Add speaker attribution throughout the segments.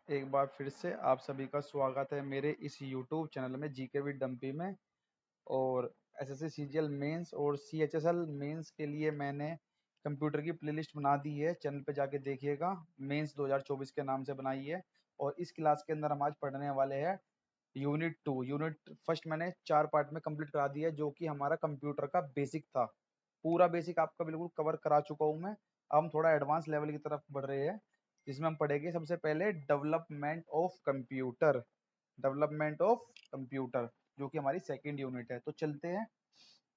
Speaker 1: एक बार फिर से आप सभी का स्वागत है मेरे इस YouTube चैनल में जीके विद डम्पी में। और एसएससी सीजीएल मेंस और सीएचएसएल मेंस के लिए मैंने कंप्यूटर की प्लेलिस्ट बना दी है, चैनल पे जाके देखिएगा। मेंस 2024 के नाम से बनाई है। और इस क्लास के अंदर हम आज पढ़ने वाले हैं यूनिट 2। यूनिट फर्स्ट मैंने 4 पार्ट में कंप्लीट करा दिया है, जो कि हमारा कंप्यूटर का बेसिक था। पूरा बेसिक आपका बिल्कुल कवर करा चुका हूँ मैं। अब हम थोड़ा एडवांस लेवल की तरफ बढ़ रहे हैं, जिसमें हम पढ़ेंगे सबसे पहले development of computer. Development of computer जो कि हमारी सेकेंड यूनिट है। तो चलते हैं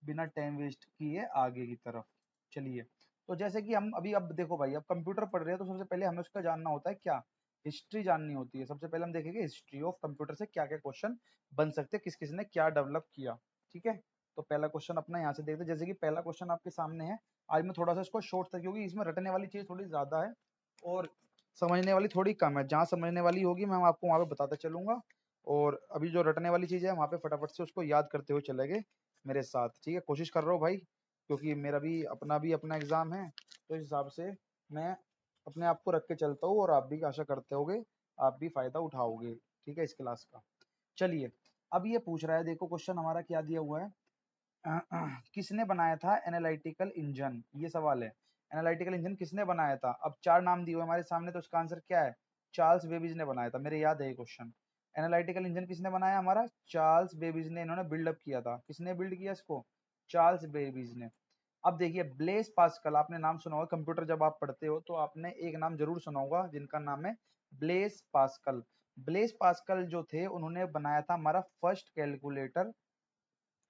Speaker 1: बिना टाइम वेस्ट किए आगे की तरफ। चलिए, तो जैसे कि हम अभी, अब देखो भाई, अब कंप्यूटर पढ़ रहे हैं तो सबसे पहले हमें उसका जानना होता है क्या, हिस्ट्री जाननी होती है। सबसे पहले हम देखेंगे हिस्ट्री ऑफ कंप्यूटर से क्या क्या क्वेश्चन बन सकते हैं, किस किस ने क्या डेवलप किया। ठीक है, तो पहला क्वेश्चन अपना यहाँ से देखते हैं। जैसे कि पहला क्वेश्चन आपके सामने है। आज मैं थोड़ा सा इसको शॉर्ट था, क्योंकि इसमें रटने वाली चीज थोड़ी ज्यादा है और समझने वाली थोड़ी कम है। जहाँ समझने वाली होगी मैं आपको वहाँ पे बताता चलूंगा, और अभी जो रटने वाली चीज है वहाँ पे फटाफट से उसको याद करते हुए चलेंगे मेरे साथ। ठीक है, कोशिश कर रहा हूँ भाई, क्योंकि मेरा भी अपना एग्जाम है, तो इस हिसाब से मैं अपने आप को रख के चलता हूँ, और आप भी आशा करते होगे आप भी फायदा उठाओगे। ठीक है, इस क्लास का। चलिए, अब ये पूछ रहा है, देखो क्वेश्चन हमारा क्या दिया हुआ है। किसने बनाया था एनालिटिकल इंजन, ये सवाल है। एनालिटिकल इंजन किसने बनाया था? अब 4 नाम दिए हुए हमारे सामने, तो इसका आंसर क्या है? चार्ल्स बेबेज ने बनाया था। मेरे याद है ये क्वेश्चन। एनालिटिकल इंजन किसने बनाया? हमारा चार्ल्स बेबेज ने। इन्होंने बिल्डअप किया था। किसने बिल्ड किया इसको? चार्ल्स बेबेज ने। अब देखिए, ब्लेस पास्कल, आपने नाम सुना होगा। कंप्यूटर जब आप पढ़ते हो तो आपने एक नाम जरूर सुना होगा, जिनका नाम है ब्लेस पास्कल। ब्लेस पास्कल जो थे, उन्होंने बनाया था हमारा फर्स्ट कैलकुलेटर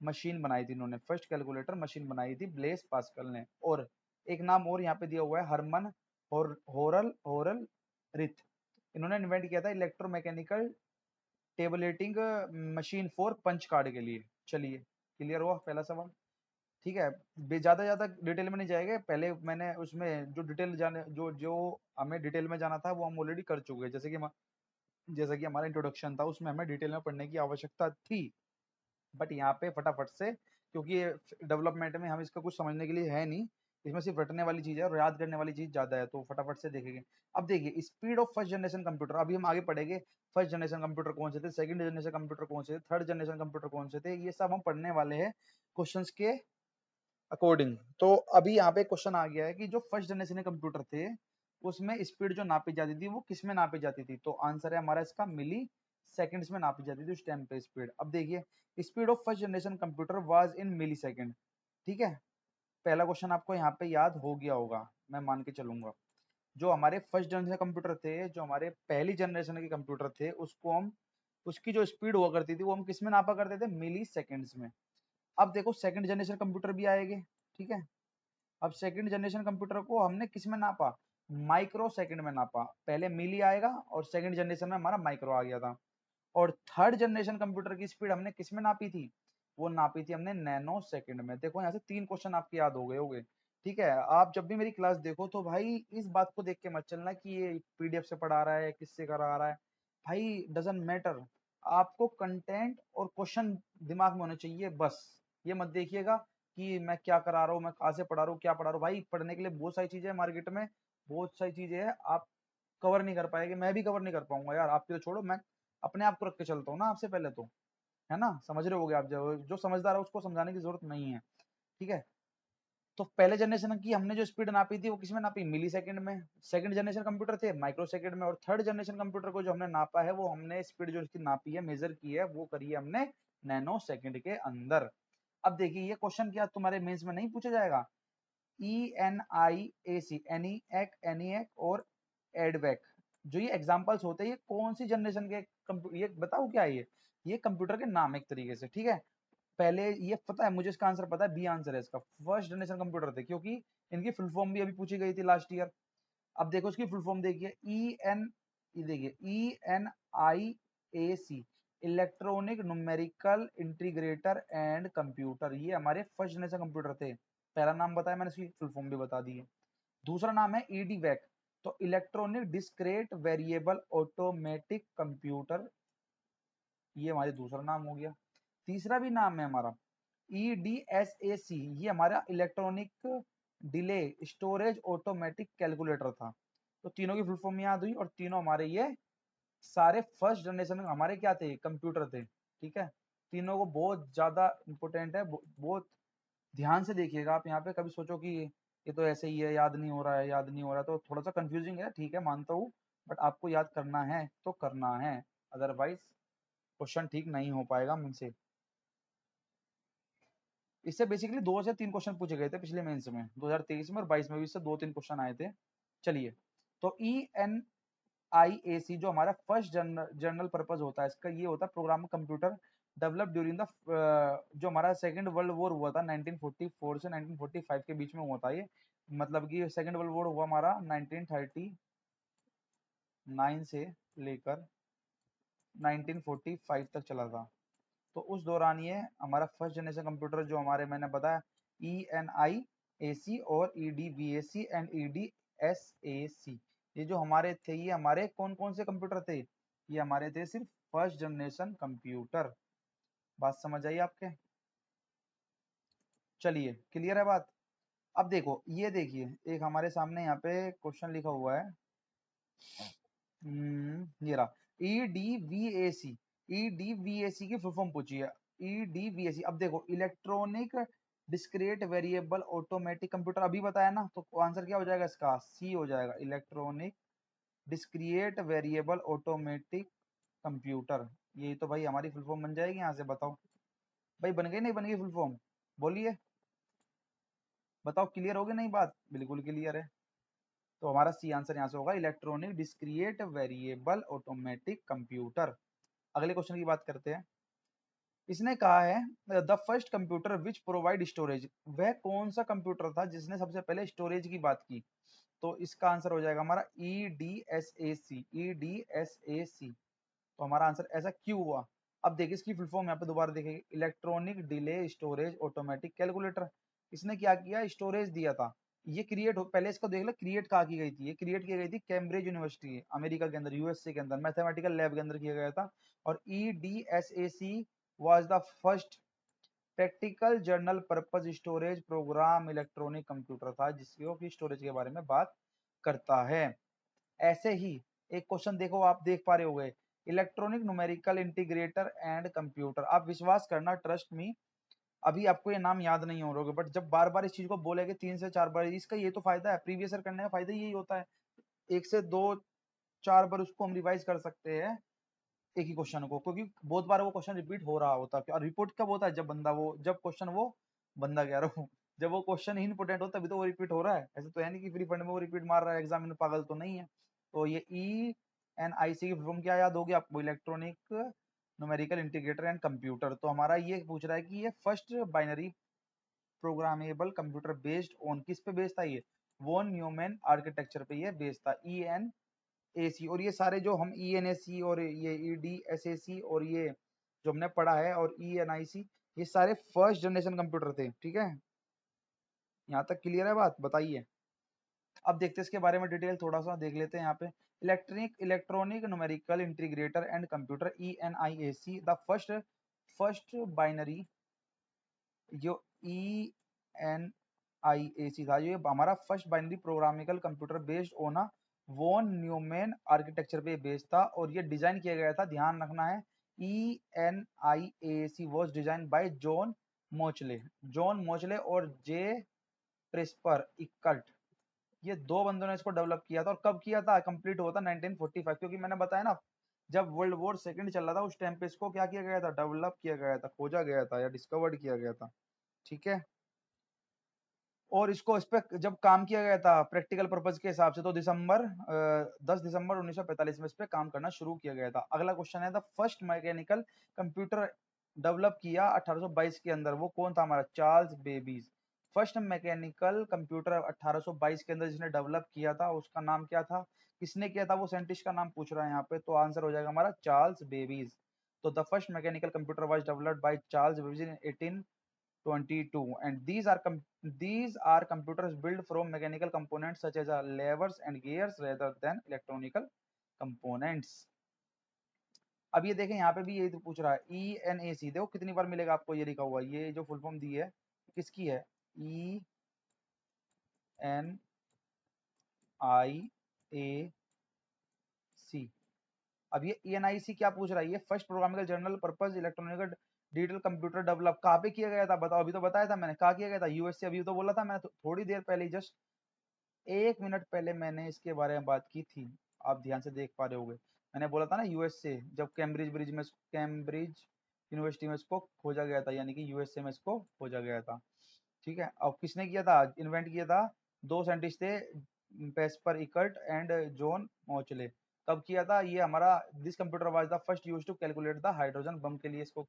Speaker 1: मशीन बनाई थी। इन्होंने फर्स्ट कैलकुलेटर मशीन बनाई थी ब्लेस पास्कल ने। और एक नाम और यहाँ पे दिया हुआ है, हरमन होरल होरल रिथ। इन्होंने इन्वेंट किया था electromechanical tabulating machine for punch card के लिए। चलिए, क्लियर हुआ पहला सवाल। ठीक है, ज्यादा डिटेल में नहीं जाएंगे। पहले मैंने उसमें जो डिटेल जाने जो जो हमें डिटेल में जाना था वो हम ऑलरेडी कर चुके हैं। जैसे कि हमारा इंट्रोडक्शन था, उसमें हमें डिटेल में पढ़ने की आवश्यकता थी। बट यहाँ पे फटाफट से, क्योंकि डेवलपमेंट में हम इसका कुछ समझने के लिए है नहीं, इसमें सिर्फ रटने वाली चीज है और याद करने वाली चीज ज्यादा है, तो फटाफट से देखेंगे। अब देखिए, speed of first generation computer. अभी हम आगे पढ़ेंगे फर्स्ट जनरेशन कंप्यूटर कौन से थे, सेकंड जनरेशन कंप्यूटर कौन से थे, थर्ड जनरेशन कंप्यूटर कौन से थे, ये सब हम पढ़ने वाले हैं क्वेश्चंस के अकॉर्डिंग। तो अभी यहाँ पे क्वेश्चन आ गया है कि जो फर्स्ट जनरेशन कंप्यूटर थे, उसमें स्पीड जो नापी जाती थी वो किस में नापी जाती थी? तो आंसर है हमारा इसका मिली सेकंड्स में नापी जाती थी उस टाइम पे स्पीड। अब देखिए, speed of first generation computer was in millisecond. ठीक है, पहला क्वेश्चन आपको यहाँ पे याद हो गया होगा, मैं मान के चलूंगा। जो हमारे फर्स्ट जनरेशन कंप्यूटर थे, जो हमारे पहली जनरेशन के कंप्यूटर थे, उसको हम, उसकी जो स्पीड हुआ करती थी वो हम किस में नापा करते थे? मिली सेकंड्स में। अब देखो, सेकंड जनरेशन कंप्यूटर भी आएंगे। ठीक है, अब सेकंड जनरेशन कंप्यूटर को हमने किस में नापा? माइक्रो सेकंड में नापा। पहले मिली आएगा और सेकंड जनरेशन में हमारा माइक्रो आ गया था। और थर्ड जनरेशन कंप्यूटर की स्पीड हमने किस में नापी थी? वो नापी थी हमने नैनो सेकंड में। देखो, यहाँ से 3 क्वेश्चन आपके याद हो गए होंगे। ठीक है, आप जब भी मेरी क्लास देखो तो भाई इस बात को देख के मत चलना कि ये पीडीएफ से पढ़ा रहा है, किससे करा रहा है। भाई डजंट मैटर, आपको कंटेंट और क्वेश्चन दिमाग में होने चाहिए बस। ये मत देखिएगा कि मैं क्या करा रहा हूँ, मैं कहाँ से पढ़ा रहा हूँ, क्या पढ़ा रहा हूँ। भाई पढ़ने के लिए बहुत सारी चीजें है मार्केट में, बहुत सारी चीजें हैं, आप कवर नहीं कर पाएंगे, मैं भी कवर नहीं कर पाऊंगा यार। आपके तो छोड़ो, मैं अपने आप को रख के चलता हूँ ना आपसे पहले तो, है ना? समझ रहे होगे आप। जो समझदार है उसको समझाने की जरूरत नहीं है। ठीक है, तो पहले जनरेशन की हमने जो स्पीड नापी थी वो किसमें नापी? मिली सेकंड में। सेकंड जनरेशन कंप्यूटर थे माइक्रो सेकंड में। और थर्ड जनरेशन कंप्यूटर को जो हमने नापा है, वो हमने स्पीड जो इसकी नापी है, मेजर की है, वो करी है हमने नैनो सेकंड के अंदर। अब देखिए, ये क्वेश्चन क्या तुम्हारे मेंस में नहीं पूछा जाएगा? ENIAC, एनीएक, एनीएक और एडवेक, जो ये एग्जांपल्स होते हैं, ये कौन सी जनरेशन के ये बताओ क्या है ये कंप्यूटर के नाम एक तरीके से। ठीक है, पहले ये पता है मुझे, इसका आंसर पता है, बी आंसर है इसका। फर्स्ट जनरेशन कंप्यूटर थे, क्योंकि इनकी फुल फॉर्म भी अभी पूछी गई थी लास्ट ईयर। अब देखो इसकी फुल फॉर्म देखिए, ENIAC, electronic numerical integrator and computer. ये हमारे फर्स्ट जनरेशन कंप्यूटर थे। पहला नाम बताया मैंने, इसकी फुल फॉर्म भी बता दी है। दूसरा नाम है EDVAC, तो electronic discrete variable automatic computer, ये हमारे दूसरा नाम हो गया। तीसरा भी नाम है हमारा EDSAC, ये हमारा electronic delay storage automatic calculator था। तो तीनों की फुल फॉर्म याद हुई और तीनों हमारे ये सारे फर्स्ट जनरेशन में हमारे क्या थे, कंप्यूटर थे, ठीक है। तीनों को बहुत ज्यादा इंपॉर्टेंट है, बहुत ध्यान से देखिएगा आप यहाँ पे, कभी सोचो कि ये तो ऐसे ही है, याद नहीं हो रहा है, याद नहीं हो रहा है, तो थोड़ा सा कंफ्यूजिंग है, ठीक है मानता हूँ, बट आपको याद करना है तो करना है, अदरवाइज क्वेश्चन ठीक नहीं हो पाएगा मुझसे। इससे बेसिकली 2 से 3 क्वेश्चन पूछे गए थे पिछले मेंस में, 2023 में और 22 में भी इससे 2-3 क्वेश्चन आए थे। चलिए, तो ENIAC जो हमारा फर्स्ट जनरल पर्पज होता है, इसका ये होता है program computer develop during the जो हमारा सेकेंड वर्ल्ड वॉर हुआ था 1944 से 1945 के बीच में हुआ था ये, मतलब कि सेकेंड वर्ल्ड वॉर हुआ हमारा 1939 से लेकर 1945 तक चला था। तो उस दौरान ये हमारा फर्स्ट जनरेशन कंप्यूटर जो हमारे मैंने बताया ENIAC और EDVAC एंड EDSAC, ये जो हमारे थे, ये हमारे कौन कौन से कंप्यूटर थे, ये हमारे थे सिर्फ फर्स्ट जनरेशन कंप्यूटर। बात समझ आई आपके? चलिए, क्लियर है बात। अब देखो, ये देखिए एक हमारे सामने यहाँ पे क्वेश्चन लिखा हुआ है, ये रहा, EDVAC। EDVAC की फुल फॉर्म पूछी है, EDVAC। अब देखो, electronic discrete variable automatic computer, अभी बताया ना, तो आंसर क्या हो जाएगा इसका, सी हो जाएगा, electronic discrete variable automatic computer. यही तो भाई हमारी फुल फॉर्म बन जाएगी यहाँ से, बताओ भाई, बन गई नहीं बन गई फुल फॉर्म, बोलिए, बताओ, क्लियर हो गई नहीं बात? बिल्कुल क्लियर है। तो हमारा सी आंसर यहाँ से होगा, electronic discrete variable automatic computer. अगले क्वेश्चन की बात करते हैं। इसने कहा है the first computer which provide storage, वह कौन सा कंप्यूटर था जिसने सबसे पहले स्टोरेज की बात की? तो इसका आंसर हो जाएगा हमारा EDSAC, EDSAC। तो हमारा आंसर ऐसा क्यों हुआ? अब देखिए इसकी फुल फॉर्म यहाँ पे दोबारा देखेंगे, electronic delay storage automatic calculator. इसने क्या किया, स्टोरेज दिया था, ये क्रिएट हो, पहले इसको देख लो क्रिएट कहाँ की गई थी, ये क्रिएट की गई थी कैम्ब्रिज यूनिवर्सिटी अमेरिका के अंदर, यूएसए के अंदर, मैथमेटिकल लैब के अंदर किया गया था। और EDSAC was the first practical general purpose storage program electronic computer था जिसको की स्टोरेज के बारे में बात करता है। ऐसे ही एक क्वेश्चन देखो, आप देख पा रहे होगे, electronic numerical integrator and computer. आप विश्वास करना, ट्रस्ट मी, अभी आपको ये नाम याद नहीं हो रहा होगा, बट जब बार बार इस चीज को बोलेगे 3 से 4 बार, इसका ये तो फायदा है, प्रीवियस ईयर करने का फायदा यही होता है, 1 से 2-4 बार उसको हम रिवाइज कर सकते हैं एक ही क्वेश्चन को, क्योंकि बहुत बार वो क्वेश्चन रिपीट हो रहा होता है। और रिपोर्ट कब होता है, जब क्वेश्चन वो बंदा कह रहा हूँ जब वो क्वेश्चन ही इंपोर्टेंट होता है, तभी तो वो रिपीट हो रहा है, ऐसे तो है नहीं कि फ्री फंड में वो रिपीट मार रहा है, एग्जाम में पागल तो नहीं है। तो ये ENIC की फॉर्म क्या याद होगी आपको, electronic numerical integrator and computer. तो हमारा ये पूछ रहा है कि ये first binary programmable computer based on किस पे बेस्ड था, ये वॉन न्यूमैन आर्किटेक्चर पे ये बेस्ड था, ENAC। और ये सारे जो हम ENAC और ये EDSAC और ये जो हमने पढ़ा है और ENIC, ये सारे फर्स्ट जनरेशन कंप्यूटर थे, ठीक है। यहाँ तक क्लियर है बात, बताइए। अब देखते हैं इसके बारे में डिटेल थोड़ा सा देख लेते हैं यहाँ पे। Electronic numerical integrator and computer ENIAC the first binary, जो ENIAC था, ये हमारा first binary programmable computer based on von Neumann architecture पे बेस्ड था, और ये डिजाइन किया गया था, ध्यान रखना है, ENIAC was design by John Mauchly और जे प्रेस्पर इकल्ट। ये दो बंदों ने इसको डेवलप किया था, और कब किया था, कंप्लीट हुआ था 1945, क्योंकि मैंने बताया ना, जब वर्ल्ड वॉर सेकंड चल रहा था उस टाइम पे इसको क्या किया गया था, डेवलप किया गया था, खोजा गया था या डिस्कवर्ड किया गया था, ठीक है। और इसको इस पे जब काम किया गया था प्रैक्टिकल पर्पज के हिसाब से, तो 10 दिसंबर 1945 में इस पे काम करना शुरू किया गया था। अगला क्वेश्चन है, the first mechanical computer develop किया 1822 के अंदर, वो कौन था हमारा, Charles babies. First mechanical computer 1822 के अंदर जिसने डेवलप किया था उसका नाम क्या था, किसने किया था, वो साइंटिस्ट का नाम पूछ रहा है यहाँ पे, तो आंसर हो जाएगा हमारा चार्ल्स बेबीज। तो the first mechanical computer was developed by Charles babies in 1822, and these are computers built from mechanical components such as levers and gears rather than electronical components। अब ये देखें यहाँ पे भी यही तो पूछ रहा है, ENAC देखो कितनी बार मिलेगा आपको, ये लिखा हुआ है, ये जो फुल फॉर्म दी है किसकी है, ENIAC। अब ये ENIC क्या पूछ रहा है, ये first programmable general purpose electronic digital computer develop कहाँ पे किया गया था बताओ, अभी तो बताया था मैंने कहाँ किया गया था, यूएसए, अभी तो बोला था मैंने थोड़ी देर पहले, जस्ट 1 मिनट पहले मैंने इसके बारे में बात की थी, आप ध्यान से देख पा रहे होगे। मैंने बोला था ना यूएसए, जब कैम्ब्रिज यूनिवर्सिटी में इसको खोजा गया था, यानी कि यूएसए में इसको खोजा गया था। ठीक है, अब किसने किया था, इन्वेंट किया था, दो साइंटिस्ट थे, Presper Eckert and John Mauchly. कब किया था ये हमारा, this computer was the first use to calculate the hydrogen bomb के लिए इसको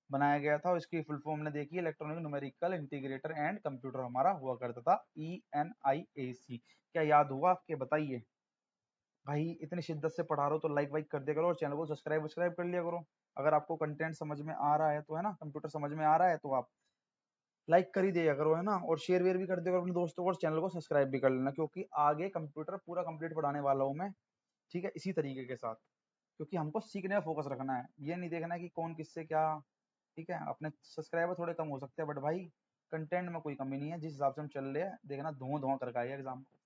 Speaker 1: बनाया गया था, और इसकी फुल फॉर्म ने देखी electronic numerical integrator and computer हमारा हुआ करता था, ENIAC। क्या याद हुआ आपके, बताइए भाई, इतनी शिद्दत से पढ़ा रहा हो तो लाइक वाइक कर दिया करो और चैनल को सब्सक्राइब कर लिया करो। अगर आपको कंटेंट समझ में आ रहा है तो, है ना, कंप्यूटर समझ में आ रहा है तो आप लाइक कर ही दिया करो, है ना, और शेयर वेयर भी कर दिया करो अपने दोस्तों को, और चैनल को सब्सक्राइब भी कर लेना, क्योंकि आगे कंप्यूटर पूरा कंप्लीट पढ़ाने वाला हूँ मैं। ठीक है, इसी तरीके के साथ, क्योंकि हमको सीखने में फोकस रखना है, ये नहीं देखना है कि कौन किससे क्या। ठीक है, अपने सब्सक्राइबर थोड़े कम हो सकते हैं, बट भाई कंटेंट में कोई कमी नहीं है, जिस हिसाब से हम चल रहे हैं, देखना धुआं धुआं करके आएगा एग्जाम को।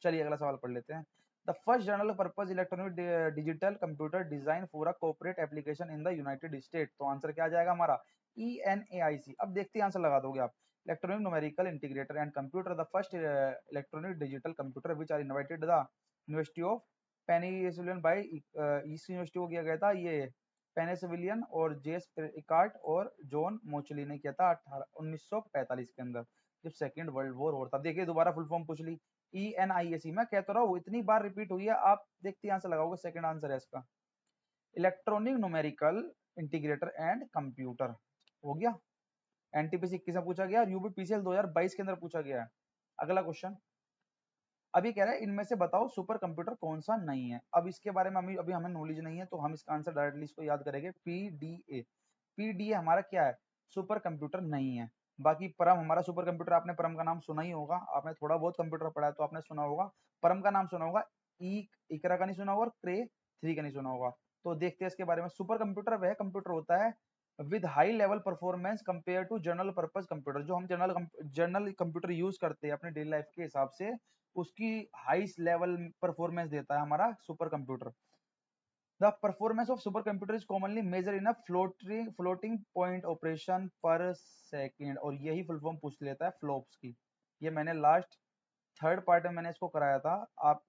Speaker 1: चलिए अगला सवाल पढ़ लेते हैं। The first general purpose electronic digital computer design for a corporate application in the United state, तो आंसर क्या आ जाएगा हमारा, ENAIC। अब देखते हैं आंसर लगा दोगे आप। Electronic numerical integrator and computer, the first electronic digital computer which are invited the university of Pennsylvania by, इस यूनिवर्सिटी को किया गया था ये पेनिसिलियन और जेस इकार्ट और जॉन मोचली ने किया था 1945 के अंदर, जब सेकेंड वर्ल्ड वॉर हो था। देखिए दोबारा फुल फॉर्म पूछ ली, ENIAC, मैं कहता रहा हूँ इतनी बार रिपीट हुई है, आप देखते आंसर लगाओगे, सेकंड आंसर है इसका, electronic numerical integrator and computer. हो गया, NTPC 21 में पूछा गया, UPPCL 2022 के अंदर पूछा गया है। अगला क्वेश्चन, अभी कह रहा है इनमें से बताओ सुपर कंप्यूटर कौन सा नहीं है। अब इसके बारे में अभी हमें नॉलेज नहीं है, तो हम इसका आंसर डायरेक्टली इसको याद करेंगे, PDA। PDA हमारा क्या है, सुपर कंप्यूटर नहीं है। बाकी परम हमारा सुपर कंप्यूटर, आपने परम का नाम सुना ही होगा, आपने थोड़ा बहुत कंप्यूटर पढ़ा है तो आपने सुना होगा, परम का नाम सुना होगा, इकरा का नहीं सुना होगा, और क्रे 3 का नहीं सुना होगा। तो देखते हैं इसके बारे में। सुपर कंप्यूटर वह कंप्यूटर होता है with high level performance compare to general purpose computer, जो हम जनरल कंप्यूटर यूज करते हैं अपने डेली लाइफ के हिसाब से, उसकी हाई लेवल परफॉर्मेंस देता है हमारा super computer. The performance of super computer is commonly measure in a floating point operation per second, और यही फुल फॉर्म पूछ लेता है फ्लॉप्स की। ये मैंने लास्ट थर्ड पार्ट में मैंने इसको कराया था, आप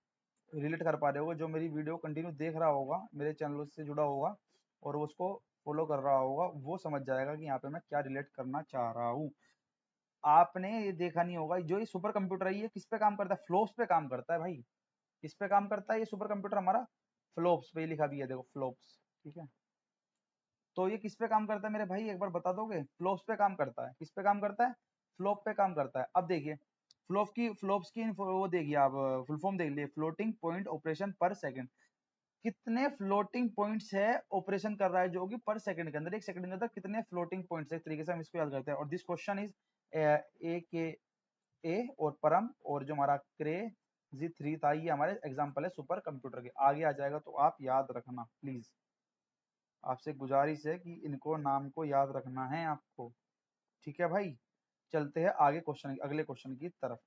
Speaker 1: रिलेट कर पा रहे होगे, जो मेरी वीडियो कंटिन्यू देख रहा होगा, मेरे चैनल से जुड़ा होगा और वो उसको फॉलो कर रहा होगा, वो समझ जाएगा कि यहाँ पे मैं क्या रिलेट करना चाह रहा हूँ। आपने ये देखा नहीं होगा, जो ये सुपर कंप्यूटर है ये किस पे काम करता है, फ्लॉप्स पे काम करता है भाई। किस पे काम करता है ये सुपर कंप्यूटर हमारा, फ्लॉप्स पे, लिखा भी है देखो, फ्लॉप्स। ठीक है, तो ये किस पे काम करता है मेरे भाई, एक बार बता दोगे, फ्लॉप्स पे काम करता है, किस पे काम करता है, फ्लॉप पे काम करता है। अब देखिए फ्लॉप्स की वो देखिए आप, फुल फॉर्म देख लिए, फ्लोटिंग पॉइंट ऑपरेशन पर सेकंड। कितने फ्लोटिंग पॉइंट्स है ऑपरेशन कर रहा है, जो कि पर सेकंड के अंदर, एक सेकंड के अंदर कितने फ्लोटिंग पॉइंट्स है, एक तरीके से हम इसको याद करते हैं। और दिस क्वेश्चन इज ए के ए और परम, और जो हमारा क्रेजी 3 था, ये हमारे एग्जाम्पल है सुपर कंप्यूटर के। आगे आ जाएगा तो आप याद रखना प्लीज, आपसे गुजारिश है कि इनको नाम को याद रखना है आपको। ठीक है भाई, चलते हैं आगे क्वेश्चन, अगले क्वेश्चन की तरफ।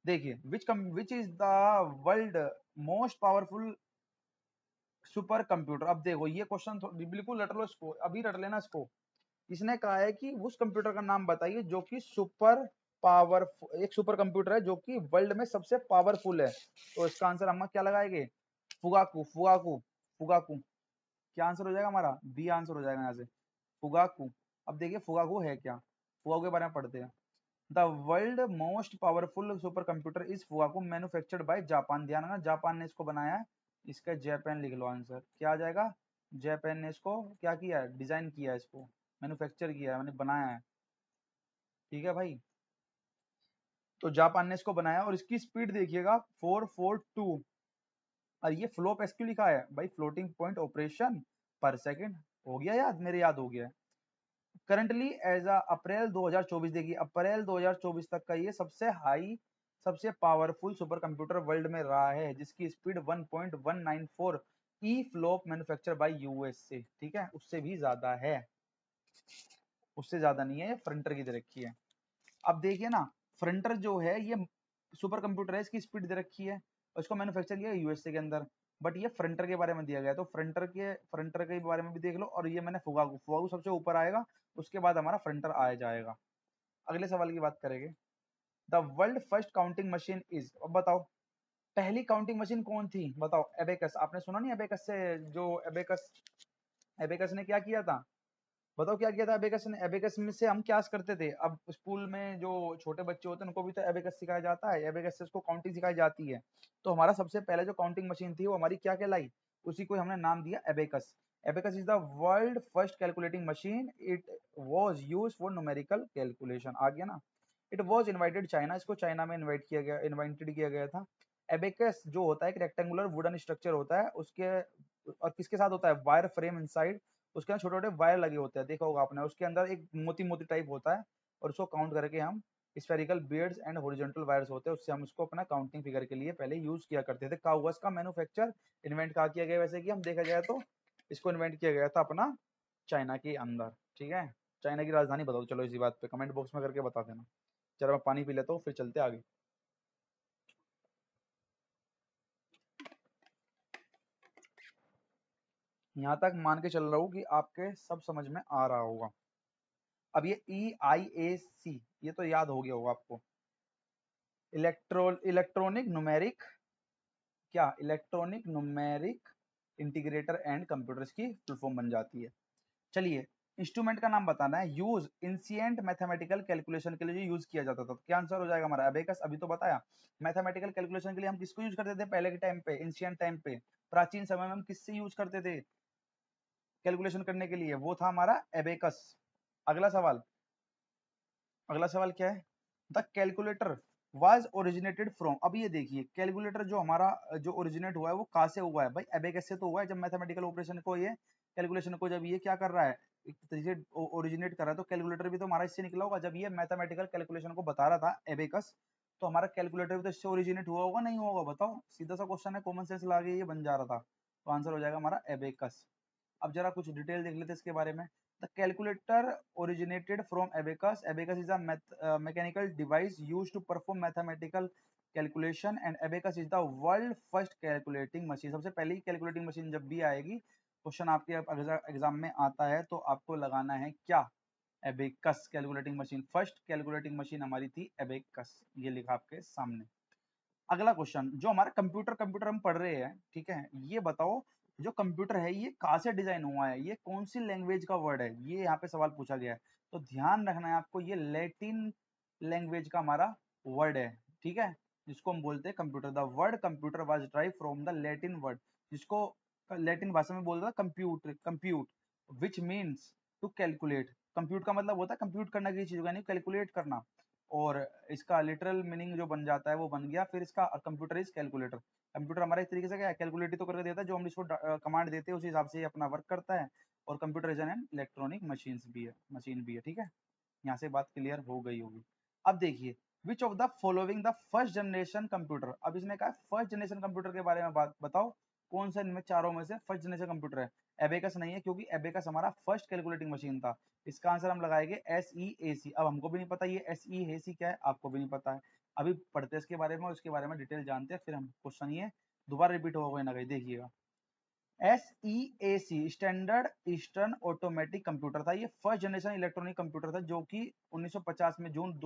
Speaker 1: देखिए, which is the world most powerful super computer. अब देखो ये क्वेश्चन बिल्कुल रट लो इसको, अभी रट लेना इसको। इसने कहा है कि उस कंप्यूटर का नाम बताइए जो कि सुपर पावरफुल, एक सुपर कंप्यूटर है जो कि वर्ल्ड में सबसे पावरफुल है। तो इसका आंसर हम क्या लगाएंगे, फुगाकू फुगाकू फुगाकू। क्या आंसर हो जाएगा हमारा, बी आंसर हो जाएगा यहाँ से, फुगाकू। अब देखिए फुगाकू है क्या, फुगाकू के बारे में पढ़ते हैं। The world most powerful super computer is Fugaku manufactured by Japan. ध्यान रखना, जापान ने इसको बनाया है। इसका जापान लिख लो आंसर, क्या आ जाएगा, जापान ने इसको क्या किया है, डिजाइन किया है, इसको मैन्युफैक्चर किया है, मैंने बनाया है। ठीक है भाई, तो जापान ने इसको बनाया, और इसकी स्पीड देखिएगा 442। और ये फ्लोप एस क्यों लिखा है भाई, फ्लोटिंग पॉइंट ऑपरेशन पर सेकंड। हो गया याद, मेरे याद हो गया। करंटली एज अप्रैल 2024, देखिए अप्रैल 2024 तक का ये सबसे हाई, सबसे पावरफुल सुपर कंप्यूटर वर्ल्ड में रहा है, जिसकी speed 1.194 E flop manufacture by USA. ठीक है, उससे भी ज्यादा है, उससे ज्यादा नहीं है, ये फ्रंटर की दे रखी है। अब देखिए ना, फ्रंटर जो है ये सुपर कंप्यूटर है, इसकी स्पीड दे रखी है, और इसको मैन्युफैक्चर किया यूएसए के अंदर। बट ये फ्रंटर के बारे में दिया गया है, तो फ्रंटर के बारे में भी देख लो। और ये मैंने फुगागू फुगागू सबसे ऊपर आएगा, उसके बाद हमारा फ्रंटर आ जाएगा। अगले सवाल की बात करेंगे। The world first counting machine is, अब बताओ पहली काउंटिंग मशीन कौन थी, बताओ। एबेकस, आपने सुना नहीं एबेकस से, जो एबेकस एबेकस ने क्या किया था, बताओ क्या किया था एबेकस ने। एबेकस में से हम क्या करते थे, अब स्कूल में जो छोटे बच्चे होते हैं उनको भी तो एबेकस सिखाया जाता है, एबेकस से उसको काउंटिंग सिखाई जाती है। तो हमारा सबसे पहले जो काउंटिंग मशीन थी वो हमारी क्या कहलाई, उसी को हमने नाम दिया abacus. Abacus is the world first calculating machine, it was used for numerical calculation. आ गया ना। इट वाज इनवाइटेड चाइना, इसको चाइना में इनवाइटेड किया गया था। एबेकस जो होता है एक रेक्टेंगुलर वुडन स्ट्रक्चर होता है, उसके और किसके साथ होता है, वायर फ्रेम इनसाइड, उसके अंदर छोटे छोटे वायर लगे होते हैं, देखा होगा आपने, उसके अंदर एक मोती मोती टाइप होता है, और उसको काउंट करके हम spherical beads and horizontal wires होते हैं, उससे हम उसको अपना काउंटिंग फिगर के लिए पहले यूज किया करते थे। काउगस का मैन्युफैक्चर इन्वेंट कहाँ किया गया, वैसे कि हम देखा जाए तो इसको इन्वेंट किया गया था अपना चाइना के अंदर। ठीक है, चाइना की राजधानी बताओ चलो, इसी बात पे कमेंट बॉक्स में करके बता देना। चलो मैं पानी पी लेता हूँ, फिर चलते आगे। यहाँ तक मान के चल रहा हूँ कि आपके सब समझ में आ रहा होगा। अब ये EIAC, ये तो याद हो गया होगा आपको। इलेक्ट्रॉनिक न्यूमेरिक, क्या electronic numeric integrator and computers की फुल फॉर्म बन जाती है। चलिए, इंस्ट्रूमेंट का नाम बताना है, यूज इंसिएंट मैथमेटिकल कैलकुलेशन के लिए जो यूज किया जाता था, तो क्या आंसर हो जाएगा हमारा एबेकस। अभी तो बताया मैथमेटिकल कैलकुलेशन के लिए हम किसको यूज करते थे पहले के टाइम पे, इंसिएंट टाइम पे, प्राचीन समय में हम किससे यूज करते थे कैलकुलेशन करने के लिए, वो था हमारा एबेकस। अगला सवाल, अगला सवाल क्या है, the calculator was originated from. अब ये देखिए कैलकुलेटर जो हमारा जो ओरिजिनेट हुआ है वो कहाँ से हुआ है भाई, एबेकस से तो हुआ है। जब मैथमेटिकल ऑपरेशन को ये कैलकुलेशन को जब ये क्या कर रहा है, एक तरीके से ओरिजिनेट कर रहा है, तो कैलकुलेटर भी तो हमारा इससे निकला होगा। जब ये मैथमेटिकल कैलकुलेशन को बता रहा था एबेकस, तो हमारा कैलकुलेटर भी तो इससे ओरिजिनेट हुआ होगा, नहीं होगा बताओ, सीधा सा क्वेश्चन है, कॉमन सेंस लगा के ये बन जा रहा था, तो आंसर हो जाएगा हमारा एबेकस। अब जरा कुछ डिटेल देख लेते हैं इसके बारे में। The calculator originated from abacus. Abacus is a mechanical device used to perform mathematical calculation and abacus is the world first calculating machine. सबसे पहली कैलकुलेटिंग मशीन जब भी आएगी, क्वेश्चन आपके एग्जाम में आता है तो आपको लगाना है क्या, abacus calculating machine. First calculating machine हमारी थी एबेकस, ये लिखा आपके सामने। अगला क्वेश्चन, जो हमारा कंप्यूटर कंप्यूटर हम पढ़ रहे हैं, ठीक है, ये बताओ जो कंप्यूटर है ये कहाँ से डिजाइन हुआ है, ये कौन सी लैंग्वेज का वर्ड है, ये यहाँ पे सवाल पूछा गया है। तो ध्यान रखना है आपको, ये लैटिन लैंग्वेज का हमारा वर्ड है, ठीक है, जिसको हम बोलते हैं computer. The word computer was drive from the Latin word, जिसको लैटिन भाषा में बोलता है compute, compute which means to calculate. Compute का मतलब होता है कंप्यूट करना किसी चीज को, यानी कैलकुलेट करना। और इसका लिटरल मीनिंग जो बन जाता है वो बन गया फिर इसका, कंप्यूटर इज कैलकुलेटर। कंप्यूटर हमारा एक तरीके से क्या है, कैलकुलेट तो करके देता है, जो हम इसको कमांड देते हैं उस हिसाब से ये अपना वर्क करता है। और computer is an electronic machine भी है, ठीक है, यहाँ से बात क्लियर हो गई होगी। अब देखिए, which of the following the first generation computer, अब इसने कहा फर्स्ट जनरेशन कंप्यूटर के बारे में बात बताओ, कौन सा इनमें चारों में से फर्स्ट जनरेशन कंप्यूटर है। एबेकस नहीं है, क्योंकि एबेकस हमारा फर्स्ट कैलकुलेटिंग मशीन था। इसका आंसर हम लगाएंगे SEAC। अब हमको भी नहीं पता ये SEAC क्या है, आपको भी नहीं पता है। अभी पढ़ते हैं इसके बारे में और इसके बारे में डिटेल जानते हैं, फिर हम क्वेश्चन ये दोबारा रिपीट होगा ना कहीं, देखिएगा। SEAC standard eastern automatic computer था, ये फर्स्ट जनरेशन इलेक्ट्रॉनिक कंप्यूटर था, जो कि 1950 में जून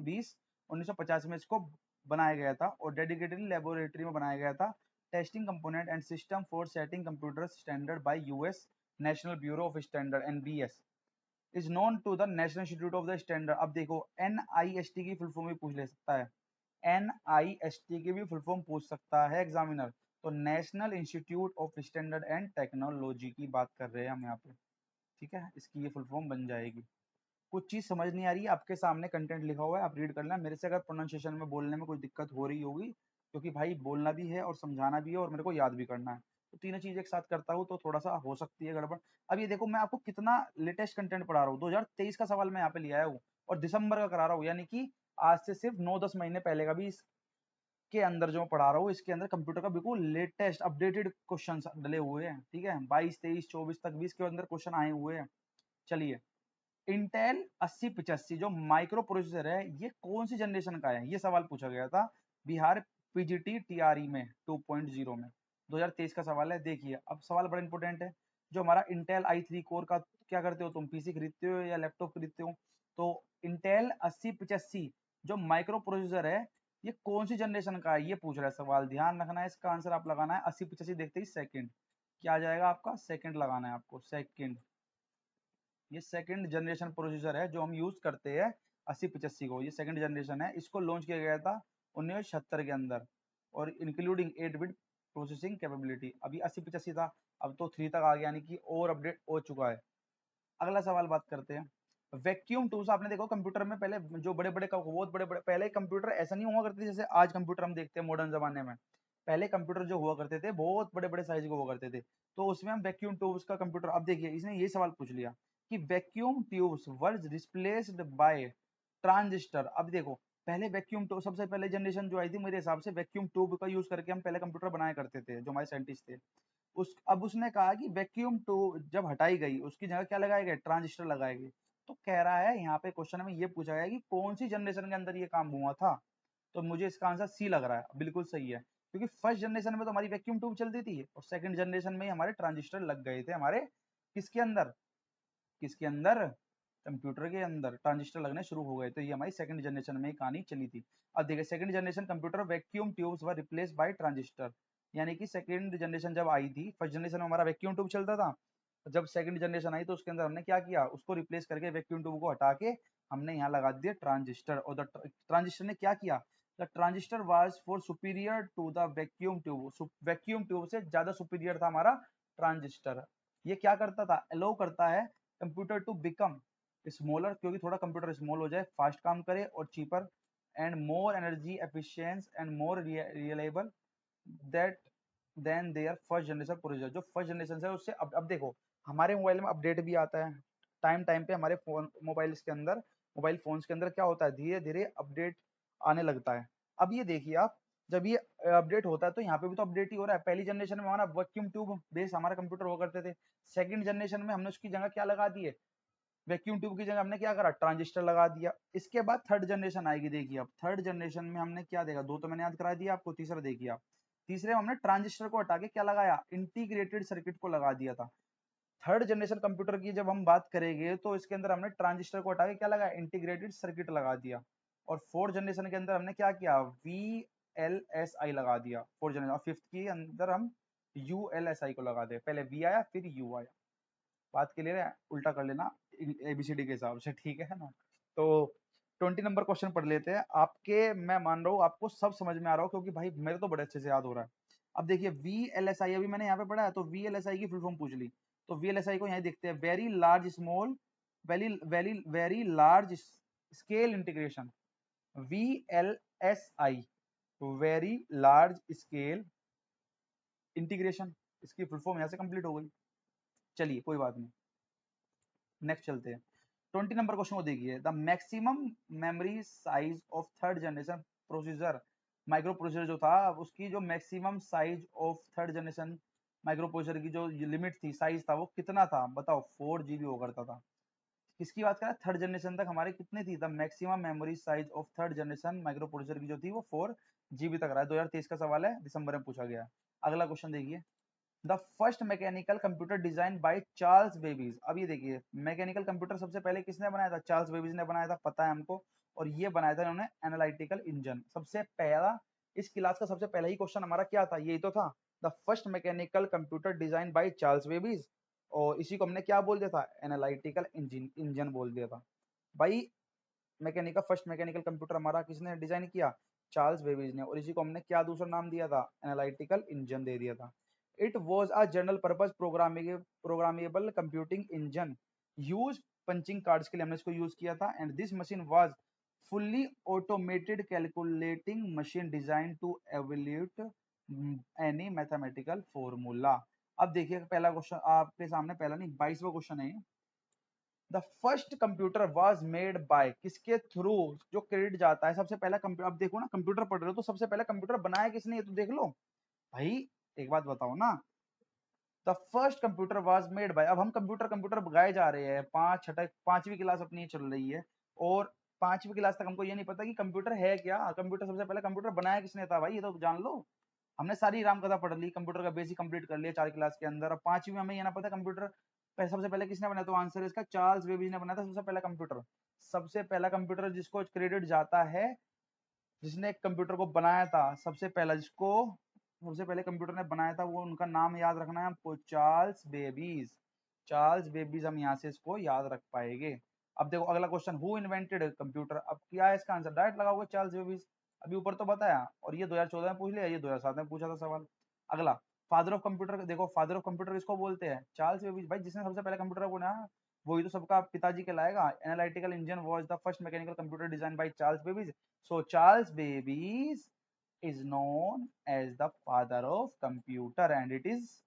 Speaker 1: 20 1950 में इसको बनाया गया था और डेडिकेटेड लेबोरेटरी में बनाया गया था। Testing component and system for setting computer standard by US National Bureau of Standard NBS is known to the National Institute of the Standard. अब देखो NIST की फुल फॉर्म भी पूछ ले सकता है, NIST की भी फुल फॉर्म पूछ सकता है एग्जामिनर। तो national Institute of standard and technology की बात कर रहे हैं हम यहाँ पे, ठीक है, इसकी ये फुल फॉर्म बन जाएगी। कुछ चीज समझ नहीं आ रही है, आपके सामने कंटेंट लिखा हुआ है, आप रीड कर लेना। मेरे से अगर प्रोनाउंसिएशन में बोलने में कोई दिक्कत हो रही होगी, क्योंकि भाई बोलना भी है और समझाना भी है और मेरे को याद भी करना है, तो तीनों चीज एक साथ करता हूँ तो थोड़ा सा हो सकती है गड़बड़। अब ये देखो मैं आपको कितना लेटेस्ट कंटेंट पढ़ा रहा हूँ, 2023 का सवाल मैं यहाँ पे ले आया हूँ और दिसंबर का करा रहा हूँ, यानी कि आज से सिर्फ 9-10 महीने पहले का भी के अंदर जो मैं पढ़ा रहा हूँ इसके अंदर कंप्यूटर का बिल्कुल लेटेस्ट अपडेटेड क्वेश्चन डले हुए हैं, ठीक है, 22 23 24 तक भी इसके अंदर क्वेश्चन आए हुए हैं। चलिए, इंटेल 8085 जो माइक्रो प्रोसेसर है ये कौन सी जनरेशन का है, ये सवाल पूछा गया था बिहार PGT TRE में 2.0 में 2023 का सवाल है। देखिए अब सवाल बड़ा इंपॉर्टेंट है। जो हमारा इंटेल i3 कोर का क्या करते हो तुम, पीसी खरीदते हो या लैपटॉप खरीदते हो? तो इंटेल 8085 जो माइक्रो प्रोसेसर है, ये कौन सी जनरेशन का है, ये पूछ रहा है सवाल। ध्यान रखना है, इसका आंसर आप लगाना है 8085 देखते ही सेकंड। क्या आ जाएगा आपका? सेकंड लगाना है आपको, सेकंड। ये सेकंड जनरेशन प्रोसेसर है जो हम यूज करते हैं 8085 को। ये सेकंड जनरेशन है, इसको लॉन्च किया गया था 1976 के अंदर, और इंक्लूडिंग 8 बिट प्रोसेसिंग कैपेबिलिटी। अभी 8085 था, अब तो 3 तक आ गया, यानी कि और अपडेट हो चुका है। अगला सवाल बात करते हैं। वैक्यूम टूल्स आपने देखो कंप्यूटर में पहले जो बड़े बड़े बहुत बड़े बड़े पहले कंप्यूटर ऐसा नहीं हुआ करते जैसे आज कंप्यूटर हम देखते हैं मॉडर्न जमाने में। पहले कंप्यूटर जो हुआ करते थे बहुत बड़े बड़े साइज के हुआ करते थे, तो उसमें हम वैक्यूम ट्यूब्स का कंप्यूटर। अब देखिए इसने ये सवाल पूछ लिया कि vacuum tubes were replaced by transistor. अब देखो पहले वैक्यूम ट्यूब, सबसे पहले जनरेशन जो आई थी मेरे हिसाब से वैक्यूम ट्यूब का यूज करके हम पहले कंप्यूटर बनाया करते थे, जो हमारे साइंटिस्ट थे। अब उसने कहा कि वैक्यूम ट्यूब जब हटाई गई उसकी जगह क्या लगाए गए? ट्रांजिस्टर लगाए गए। तो कह रहा है यहाँ पे क्वेश्चन में ये पूछा गया कि कौन सी जनरेशन के अंदर ये काम हुआ था। तो मुझे इसका आंसर सी लग रहा है, बिल्कुल सही है, क्योंकि फर्स्ट जनरेशन में तो हमारी वैक्यूम ट्यूब चलती थी और सेकंड जनरेशन में ही हमारे ट्रांजिस्टर लग गए थे हमारे किसके अंदर, किसके अंदर? कंप्यूटर के अंदर ट्रांजिस्टर लगने शुरू हो गए। तो ये हमारी सेकंड जनरेशन में ही कहानी चली थी। अब देखिए second generation computer vacuum tubes were replace by transistor, यानी कि सेकंड जनरेशन जब आई थी, फर्स्ट जनरेशन में हमारा वैक्यूम ट्यूब चलता था, जब सेकंड जनरेशन आई तो उसके अंदर हमने क्या किया, उसको रिप्लेस करके वैक्यूम ट्यूब को हटा के हमने यहाँ लगा दिया ट्रांजिस्टर। और ट्रांजिस्टर ने क्या किया? The transistor was far superior to the vacuum tube, vacuum tube से ज्यादा सुपीरियर था हमारा ट्रांजिस्टर। ये क्या करता था? अलो करता है कंप्यूटर टू बिकम स्मॉलर, क्योंकि थोड़ा कंप्यूटर स्मॉल हो जाए, फास्ट काम करे और cheaper and more energy efficient and more reliable that then their first generation processor. जो फर्स्ट जनरेशन है उससे अब देखो हमारे मोबाइल में अपडेट भी आता है टाइम टाइम पे, हमारे फोन मोबाइल्स के अंदर, मोबाइल फोन्स के अंदर क्या होता है, धीरे धीरे अपडेट आने लगता है। अब ये देखिए आप, जब ये अपडेट होता है तो यहाँ पे भी तो अपडेट ही हो रहा है। पहली जनरेशन में हमारा वैक्यूम ट्यूब बेस हमारा कंप्यूटर हुआ करते थे, सेकंड जनरेशन में हमने उसकी जगह क्या लगा दिए, वैक्यूम ट्यूब की जगह हमने क्या करा, ट्रांजिस्टर लगा दिया। इसके बाद थर्ड जनरेशन आएगी, देखिए अब थर्ड जनरेशन में हमने क्या देखा, दो तो मैंने याद करा दिया आपको, तीसरा देखिए आप। तीसरे में हमने ट्रांजिस्टर को हटा के क्या लगाया, इंटीग्रेटेड सर्किट को लगा दिया था। थर्ड जनरेशन कंप्यूटर की जब हम बात करेंगे तो इसके अंदर हमने ट्रांजिस्टर को हटा के क्या लगाया, इंटीग्रेटेड सर्किट लगा दिया। और फोर्थ जनरेशन के अंदर हमने क्या किया, VLSI लगा दिया फोर्थ जनरेशन। और फिफ्थ के अंदर हम ULSI को लगा दे, पहले V आया फिर U आया। बात क्लियर है? उल्टा कर लेना ABCD के हिसाब से, ठीक है ना? तो 20 नंबर क्वेश्चन पढ़ लेते हैं आपके। मैं मान रहा हूँ आपको सब समझ में आ रहा हो, क्योंकि भाई मेरे तो बड़े अच्छे से याद हो रहा है। अब देखिए VLSI अभी मैंने यहाँ पे पढ़ा है, तो VLSI की फुल फॉर्म पूछ ली, तो VLSI को यहाँ देखते हैं, very large small very very very large scale integration. VLSI very large scale integration, इसकी फुल फॉर्म यहाँ से कंप्लीट हो गई। चलिए कोई बात नहीं, नेक्स्ट चलते हैं। 20 नंबर क्वेश्चन को देखिए, the maximum memory size of third generation processor, micro processor जो था उसकी जो maximum size of third generation micro processor की जो लिमिट थी, साइज था, वो कितना था बताओ? 4 GB हुआ करता था। किसकी बात करें? थर्ड जनरेशन तक हमारे कितनी थी, the maximum memory size of third generation micro processor की जो थी वो 4 GB तक रहा है। 2023 का सवाल है, दिसंबर में पूछा गया। अगला क्वेश्चन देखिए, the first mechanical computer design by Charles babies. अब ये देखिए मैकेनिकल कंप्यूटर सबसे पहले किसने बनाया था? चार्ल्स बेबीज ने बनाया था, पता है हमको। और ये बनाया था इन्होंने एनालिटिकल इंजन। सबसे पहला इस क्लास का सबसे पहला ही क्वेश्चन हमारा क्या था? यही तो था, the first mechanical computer design by Charles babies. और इसी को हमने क्या बोल दिया था? एनालिटिकल इंजन, इंजन बोल दिया था भाई। मैकेनिकल फर्स्ट मैकेनिकल कंप्यूटर हमारा किसने डिजाइन किया? चार्ल्स बेबीज ने। और इसी को हमने क्या दूसरा नाम दिया था? एनालिटिकल इंजन दे दिया था। It was a general purpose programmable computing engine use punching cards के लिए हमने इसको यूज किया था। And this machine was fully automated calculating machine design to evaluate any mathematical formula. अब देखिए पहला क्वेश्चन आपके सामने, पहला नहीं 22वां क्वेश्चन है। The first computer was made by, किसके थ्रू जो क्रेडिट जाता है सबसे पहला कंप्यूटर। अब देखो ना, कंप्यूटर पढ़ रहे हो तो सबसे पहला कंप्यूटर बनाया किसने, ये तो देख लो भाई। एक बात बताओ ना, the first computer was made bye. अब हम कंप्यूटर कंप्यूटर गाए जा रहे हैं, पांचवी क्लास अपनी चल रही है, और पांचवी क्लास तक हमको ये नहीं पता कि कंप्यूटर है क्या। कंप्यूटर सबसे पहले कंप्यूटर बनाया किसने था भाई, ये तो जान लो। हमने सारी राम कथा पढ़ ली, कंप्यूटर का बेसिक कंप्लीट कर लिया 4 क्लास के अंदर। अब 5वीं में हमें ये ना पता कंप्यूटर सबसे पहले किसने बनाया, तो आंसर इसका चार्ल्स बेबेज ने बनाया था सबसे पहला कंप्यूटर। सबसे पहला कंप्यूटर जिसको क्रेडिट जाता है, जिसने कंप्यूटर को बनाया था सबसे पहला, जिसको सबसे पहले कंप्यूटर ने बनाया था, वो उनका नाम याद रखना है आपको, चार्ल्स बेबीज। चार्ल्स बेबीज हम यहाँ से इसको याद रख पाएंगे। अब देखो अगला क्वेश्चन, हु इन्वेंटेड कंप्यूटर। अब क्या है इसका आंसर, डायरेक्ट लगाओगे चार्ल्स बेबीज। अभी ऊपर तो बताया, और ये 2014 में पूछ लिया, ये 2007 में पूछा था सवाल। अगला, फादर ऑफ कंप्यूटर, देखो फादर ऑफ कंप्यूटर किसको बोलते हैं, चार्ल्स बेबीज। भाई जिसने सबसे पहले कंप्यूटर को बनाया वही तो सबका पिताजी कहलाएगा। Analytical engine was the first mechanical computer design by Charles babies. So Charles Babbage is known as the father of computer, and it is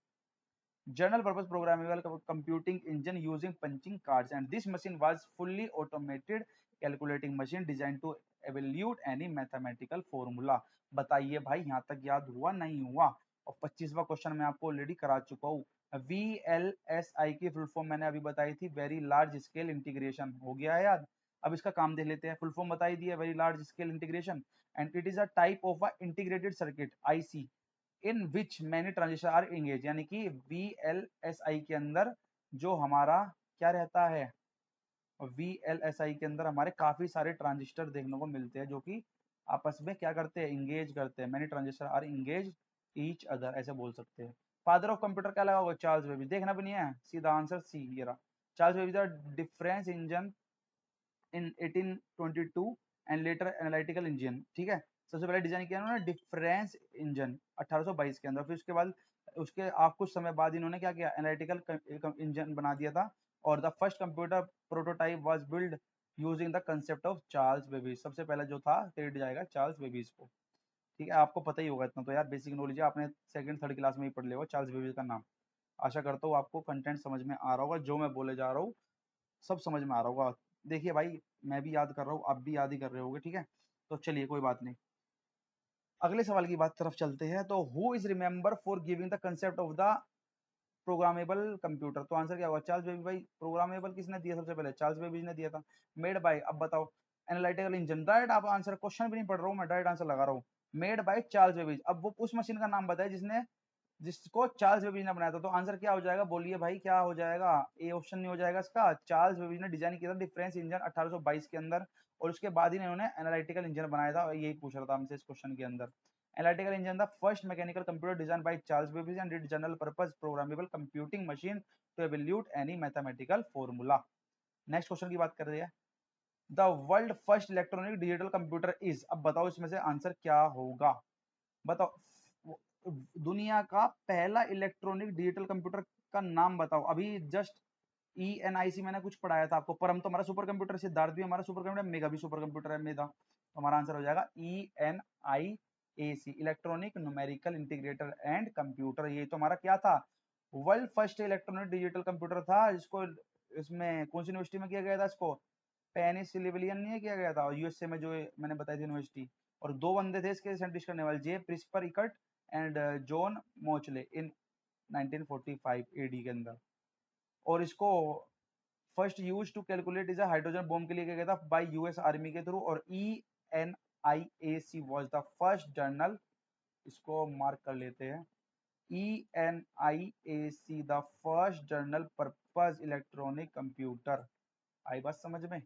Speaker 1: general purpose programmable computing engine using punching cards, and this machine was fully automated calculating machine designed to evaluate any mathematical formula। बताइए भाई यहाँ तक याद हुआ नहीं हुआ। और 25वां question मैं आपको ऑलरेडी करा चुका हूँ। VLSI की फुल फॉर्म मैंने अभी बताई थी, वेरी लार्ज स्केल इंटीग्रेशन। हो गया है याद। अब इसका काम देख लेते हैं। फुल फॉर्म बताई दी है, very large scale integration, and it is a type of a integrated circuit IC in which many transistor are engage. यानी कि VLSI के अंदर जो हमारा क्या रहता है, VLSI के अंदर हमारे काफी सारे ट्रांजिस्टर देखने को मिलते हैं जो कि आपस में क्या करते हैं, इंगेज करते हैं। Many transistor are engage each other, ऐसे बोल सकते हैं। फादर ऑफ कंप्यूटर क्या लगा होगा, चार्ल्स बेबेज। देखना भी नहीं है, सीधा आंसर सी ये रहा। Charles Babbage difference engine in 1822 and later analytical engine. ठीक है, सबसे पहले डिजाइन किया उन्होंने डिफरेंस इंजन 1822 के अंदर। फिर उसके बाद उसके आप कुछ समय बाद इन्होंने क्या किया, एनालिटिकल इंजन बना दिया था। और the first computer prototype was build using the concept of Charles Babbage. सबसे पहले जो था क्रेडिट जाएगा चार्ल्स बेबेज को। ठीक है, आपको पता ही होगा इतना तो यार, बेसिक नॉलेज है, आपने सेकंड थर्ड क्लास में ही पढ़ लिया होगा चार्ल्स बेबेज का नाम। आशा करता हूँ आपको कंटेंट समझ में आ रहा होगा, जो मैं बोले जा रहा हूँ सब समझ में आ रहा होगा। देखिए भाई, मैं भी याद कर रहा हूँ, आप भी याद ही कर रहे होगे। ठीक है, तो चलिए कोई बात नहीं, अगले सवाल की बात तरफ चलते हैं। तो who is remember for giving the concept of the programmable computer. तो आंसर क्या होगा, चार्ल्स बेबी। भाई प्रोग्रामेबल किसने दिया सबसे पहले, चार्ल्स बेबी ने दिया था। मेड बाय, अब बताओ, एनालिटिकल इंजन। डायरेक्ट आप आंसर, क्वेश्चन भी नहीं पढ़ रहा हूँ मैं, डायरेक्ट आंसर लगा रहा हूँ। Made by Charles baby. अब वो उस मशीन का नाम बताए जिसने जिसको चार्ल्स बेबेज ने बनाया था। तो आंसर क्या हो जाएगा, बोलिए भाई क्या हो जाएगा, ए ऑप्शन नहीं हो जाएगा इसका। चार्ल्स बेबेज ने डिजाइन किया था डिफरेंस इंजन 1822 के अंदर, और उसके बाद ही इन्होंने एनालिटिकल इंजन बनाया था। और यही पूछ रहा था हमसे इस क्वेश्चन के अंदर। Analytical engine the first mechanical computer design by Charles Babbage and it general purpose programmable computing machine to evaluate any mathematical formula. Next question की बात कर रहे हैं, the world first electronic digital computer is. अब बताओ इसमें से answer क्या होगा, बताओ। दुनिया का पहला इलेक्ट्रॉनिक डिजिटल कंप्यूटर का नाम बताओ। अभी जस्ट ENIC मैंने कुछ पढ़ाया था आपको। परम तो हमारा सुपर कंप्यूटर, सिद्धार्थ भी हमारा सुपर कंप्यूटर, मेगा भी सुपर कंप्यूटर है मेगा। तो हमारा आंसर हो जाएगा ENIAC, electronic numerical integrator and computer. ये तो हमारा क्या था, world first electronic digital computer था, जिसको इसमें कौन सी यूनिवर्सिटी में किया गया था, इसको पेनिसिलिविलियन नहीं किया गया था, USA में, जो मैंने बताई थी यूनिवर्सिटी। और दो बंदे थे इसके साइंटिस्ट करने वाले, J Presper Eckert and John Mauchly, in 1945 AD के अंदर। और इसको first use to calculate is hydrogen bomb के लिए किया गया था बाय US आर्मी के थ्रू। और ENIAC was the first general, इसको मार्क कर लेते हैं, ENIAC the first general purpose electronic computer. आई बात समझ में।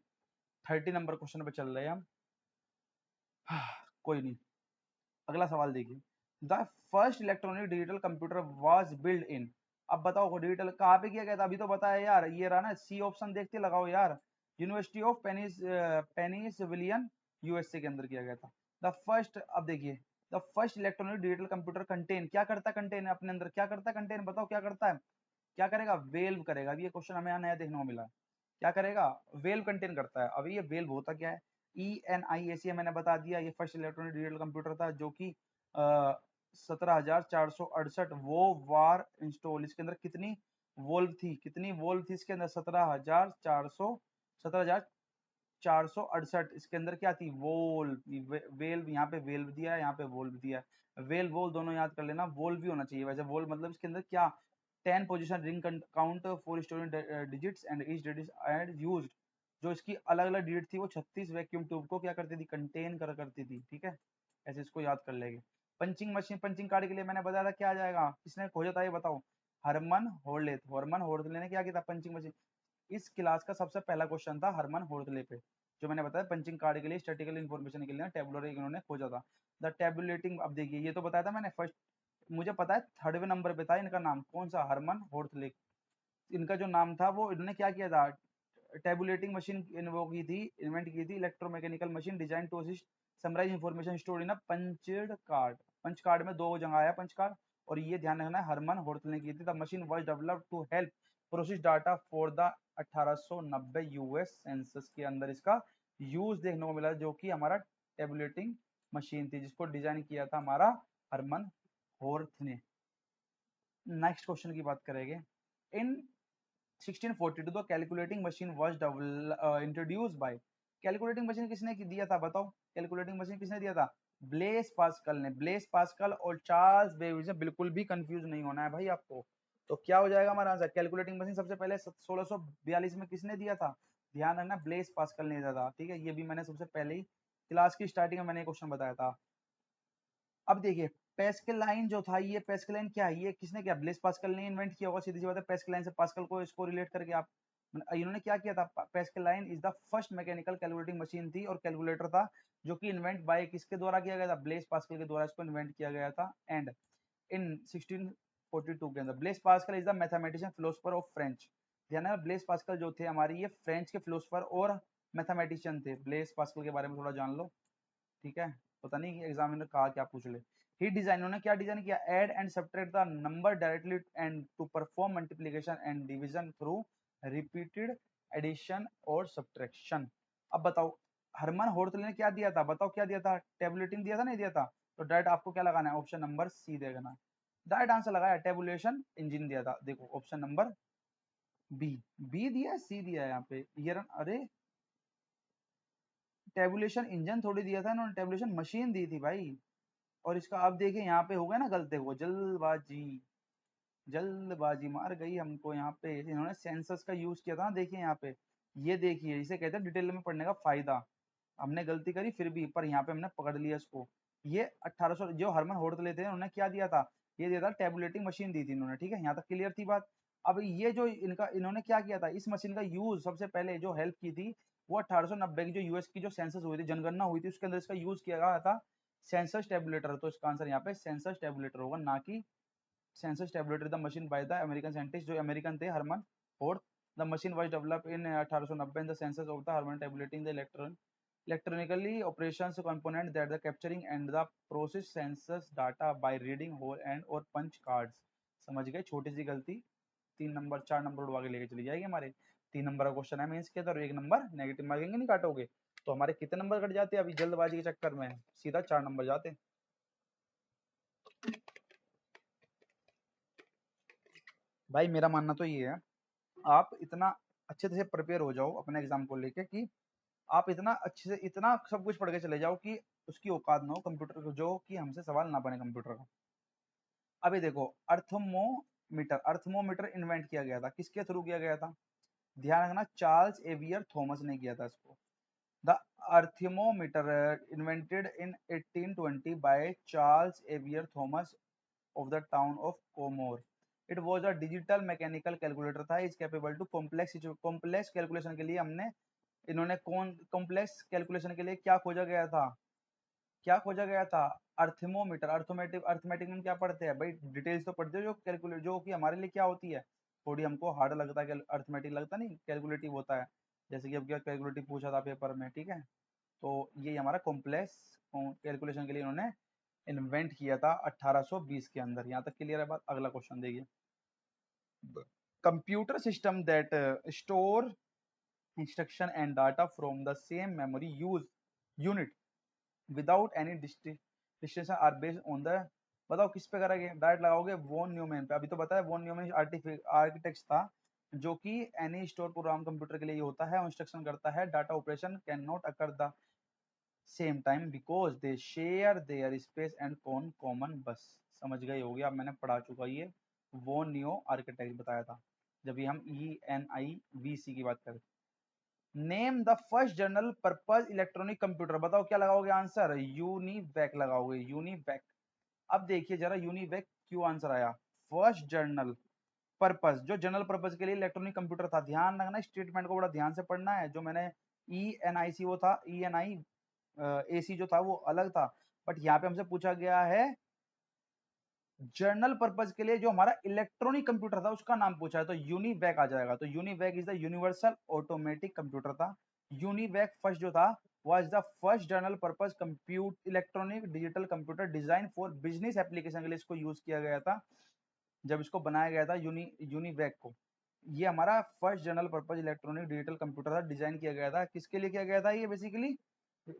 Speaker 1: 30 नंबर क्वेश्चन पे चल रहे हैं हम। कोई नहीं, अगला सवाल देखिए, the first electronic digital computer was build in. अब बताओ डिजिटल कहाँ पे किया गया था, अभी तो बताया यार, ये रहा ना, सी ऑप्शन देखते लगाओ यार, यूनिवर्सिटी ऑफ पेनिसिलिविलियन USA के अंदर किया गया था। द फर्स्ट, अब देखिए, the first electronic digital computer contain, क्या करता है कंटेन अपने अंदर, क्या करता है कंटेन, बताओ क्या करता है, क्या करेगा, वेल्व करेगा। अभी ये क्वेश्चन हमें नया देखने को मिला, क्या करेगा, वेल्व कंटेन करता है। अभी ये वेल्व होता क्या है, ENIAC मैंने बता दिया, ये फर्स्ट इलेक्ट्रॉनिक डिजिटल कंप्यूटर था जो कि 17,468 वो वार इंस्टॉल। इसके अंदर कितनी वोल्व थी, कितनी वोल्व थी इसके अंदर, 17,468। इसके अंदर क्या थी, वोल्व। वेल्व, यहाँ पे वेल्व दिया है, यहाँ पे वोल्व दिया है। वेल्व वोल्व दोनों याद कर लेना, वोल्व भी होना चाहिए वैसे। वोल्व मतलब इसके अंदर क्या, 10 position ring count for storing digits and each digit and used. जो इसकी अलग अलग डिजिट थी वो 36 वैक्यूम ट्यूब को क्या करती थी, कंटेन करती थी। ठीक है, ऐसे इसको याद कर लेंगे। पंचिंग मशीन, पंचिंग कार्ड के लिए मैंने बताया था क्या आ जाएगा, किसने खोजा था ये बताओ, हरमन होरले। हरमन होरले ने क्या किया था, पंचिंग मशीन। इस क्लास का सबसे पहला क्वेश्चन था हरमन होरले पे, जो मैंने बताया पंचिंग कार्ड के लिए स्टैटिकल इन्फॉर्मेशन के लिए टेबुलर इन्होंने खोजा था। द टेबुलेटिंग, अब देखिए ये तो बताया था मैंने फर्स्ट, मुझे पता है थर्डवे नंबर पे था इनका नाम कौन सा, हरमन होरले। इनका जो नाम था वो इन्होंने क्या किया था, टेबुलेटिंग मशीन वो की थी, इन्वेंट की थी, electromechanical machine design to assist summarize information store in a punched card. Punch card में दो जगह आया पंच कार्ड, और ये ध्यान रखना है हरमन होर्टल ने की थी। The machine was developed to help process data for the 1890 US census के अंदर इसका यूज देखने को मिला, जो कि हमारा टेबुलेटिंग मशीन थी जिसको डिजाइन किया था हमारा हरमन होर्थ ने। नेक्स्ट क्वेश्चन की बात करेंगे। इन 1642 the calculating machine was introduced by, calculating machine किसने दिया था बताओ, कैलकुलेटिंग मशीन किसने दिया था, ब्लेस पास्कल ने। ब्लेस पास्कल और चार्ल्स बेबेज ने, बिल्कुल भी कंफ्यूज नहीं होना है भाई आपको। तो क्या हो जाएगा हमारा आंसर, कैलकुलेटिंग मशीन सबसे पहले 1642 में किसने दिया था, ध्यान रखना ब्लेस पास्कल ने दिया था, ठीक है। ये भी मैंने सबसे पहले ही क्लास की स्टार्टिंग में मैंने क्वेश्चन बताया था। अब देखिए पेस्केलाइन जो था, ये पेस्केलाइन क्या है, ये किसने किया, ब्लेस पास्कल ने इन्वेंट किया होगा, सीधी सी बात है। पेस्केलाइन से पास्कल को इसको रिलेट करके आप, इन्होंने क्या किया था, Pascaline is the first mechanical calculating machine थी और कैलकुलेटर था, जो कि इन्वेंट बाय किसके द्वारा किया गया था, ब्लेस पास्कल के द्वारा इसको इन्वेंट किया गया था। एंड इन 1642 के अंदर Blaise Pascal is the mathematician philosopher of French. ध्यान है ब्लेस पास्कल जो थे हमारे, ये फ्रेंच के फिलोसफर और मैथमेटिशियन थे। ब्लेस पास्कल के बारे में थोड़ा जान लो, ठीक है, पता नहीं कि एग्जाम में कहा क्या पूछ ले। ही डिजाइन, उन्होंने क्या डिजाइन किया, add and subtract the number directly and to perform multiplication and division through repeated addition और सब्ट्रैक्शन। अब बताओ हरमन होर्टल ने क्या दिया था, बताओ क्या दिया था, टेबुलेटिंग दिया था नहीं दिया था, तो डायरेक्ट आपको क्या लगाना है, ऑप्शन नंबर सी देना। डायरेक्ट आंसर लगाया, टेबुलेशन इंजन दिया था, देखो ऑप्शन नंबर बी। बी दिया सी दिया है यहाँ पे, ये अरे टेबुलेशन इंजन थोड़ी दिया था इन्होंने, टेबुलेशन मशीन दी थी भाई। और इसका अब देखिए यहाँ पे हो गया ना गलत, देखो जल्दबाजी, जल्दबाजी मार गई हमको यहाँ पे, इन्होंने सेंसस का यूज किया था ना, देखिए यहाँ पे, ये देखिए इसे कहते हैं डिटेल में पढ़ने का फायदा। हमने गलती करी फिर भी, पर यहाँ पे हमने पकड़ लिया इसको। ये 1800 जो हरमन होर्टले थे उन्होंने क्या दिया था, ये दिया था टेबुलेटिंग मशीन दी थी इन्होंने, ठीक है, यहाँ तक क्लियर थी बात। अब ये जो इनका इन्होंने क्या किया था, इस मशीन का यूज सबसे पहले जो हेल्प की थी, वो 1890 की जो यूएस की जो सेंसस हुई थी, जनगणना हुई थी, उसके अंदर इसका यूज किया गया था सेंसस टेबुलेटर। तो इसका आंसर यहाँ पे सेंसस टेबुलेटर होगा, ना कि census tabulator the machine by the American scientist, जो अमेरिकन थे Herman Forth. The machine was developed in 1890 in the census of the Herman tabulating the electronically operations component that the capturing and the process census data by reading whole and और punch cards। समझ गए, छोटी सी गलती 3 number 4 number उड़वा के लेके चली जाएगी हमारे। 3 नंबर का क्वेश्चन है मेंस के अंदर, 1 नंबर नेगेटिव मार्किंग नहीं काटोगे, तो हमारे कितने नंबर कट जाते हैं अभी जल्दबाजी के चक्कर में, सीधा 4 नंबर जाते। भाई मेरा मानना तो ये है, आप इतना अच्छे से प्रिपेयर हो जाओ अपने एग्जाम को लेके कि आप इतना अच्छे से इतना सब कुछ पढ़ के चले जाओ कि उसकी औकात ना हो कंप्यूटर को, जो कि हमसे सवाल ना बने कंप्यूटर का। अभी देखो अर्थमोमीटर, अर्थमोमीटर इन्वेंट किया गया था, किसके थ्रू किया गया था, ध्यान रखना चार्ल्स एवियर थॉमस ने किया था इसको। The arithmometer invented in 1820 by Charles एवियर Thomas of the town of Colmar. It was a digital mechanical calculator था, is capable to complex calculation के लिए हमने, इन्होंने कौन कॉम्प्लेक्स कैलकुलेशन के लिए क्या खोजा गया था, क्या खोजा गया था, अर्थमोमीटर। अर्थमेटिक, अर्थमेटिक में क्या पढ़ते हैं भाई, डिटेल्स तो पढ़ते हो, जो कैलकुलेट जो कि हमारे लिए क्या होती है, थोड़ी हमको हार्ड लगता है, अर्थमेटिक लगता नहीं, कैलकुलेटिव होता है। जैसे कि अब क्या कैलकुलेटिव पूछा था पेपर में, ठीक है। तो ये हमारा कॉम्प्लेक्स कैलकुलेशन के लिए इन्होंने इन्वेंट किया था 1820 के अंदर। यहाँ तक क्लियर है बात। अगला क्वेश्चन देखिए, computer system that store instruction and data from the same memory use unit without any distinction are based on the, बताओ किस पे करेंगे, डायरेक्ट लगाओगे वॉन न्यूमैन पे। अभी तो बताया वॉन न्यूमैन आर्किटेक्ट था, जो कि एनी स्टोर प्रोग्राम कंप्यूटर के लिए ये होता है, इंस्ट्रक्शन करता है data operation can not occur the same time because they share their space and common बस। समझ गए होगे, अब मैंने पढ़ा चुका ये वॉन न्यू आर्किटेक्ट बताया था, जब भी हम ENIVC की बात करें। Name the first general purpose electronic computer, बताओ क्या लगाओगे आंसर, यूनिवैक लगाओगे, यूनिवैक। अब देखिए जरा यूनिवैक क्यों आंसर आया। फर्स्ट जर्नल पर्पस, जो जनरल पर्पस के लिए इलेक्ट्रॉनिक कंप्यूटर था। ध्यान रखना, स्टेटमेंट को बड़ा ध्यान से पढ़ना है। जो मैंने ENIC वो था, ENIAC जो था वो अलग था, बट यहाँ पे हमसे पूछा गया है जर्नल पर्पस के लिए जो हमारा इलेक्ट्रॉनिक कंप्यूटर था उसका नाम पूछा है, तो यूनिवैक आ जाएगा। तो UNIVAC is the universal automatic computer था। यूनिवैक फर्स्ट जो था was the first journal purpose compute electronic digital computer design for business application के लिए इसको यूज किया गया था। जब इसको बनाया गया था यूनिवैक को, ये हमारा first general purpose electronic digital computer था, डिजाइन किया गया था। किसके लिए किया गया था? ये बेसिकली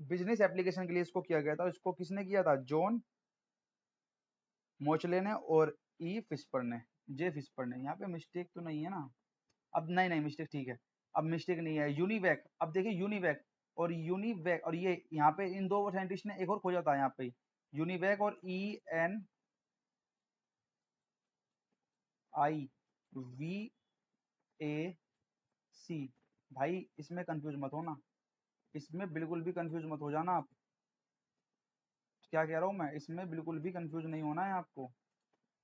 Speaker 1: बिजनेस एप्लीकेशन के लिए इसको किया गया था। इसको किसने किया था? जॉन मोचले ने और फिस्पर ने, जे फिस्पर ने। यहाँ पे मिस्टेक तो नहीं है ना? अब नहीं नहीं मिस्टेक ठीक है, अब मिस्टेक नहीं है। यूनिवैक, अब देखिए यूनिवैक और ये यहाँ पे इन दो साइंटिस्ट ने एक और खोजा था यहाँ पे, यूनिवैक और ENIVAC। भाई इसमें कंफ्यूज मत हो ना, इसमें बिल्कुल भी कंफ्यूज मत हो जाना आप। क्या कह रहा हूँ मैं, इसमें बिल्कुल भी कंफ्यूज नहीं होना है आपको।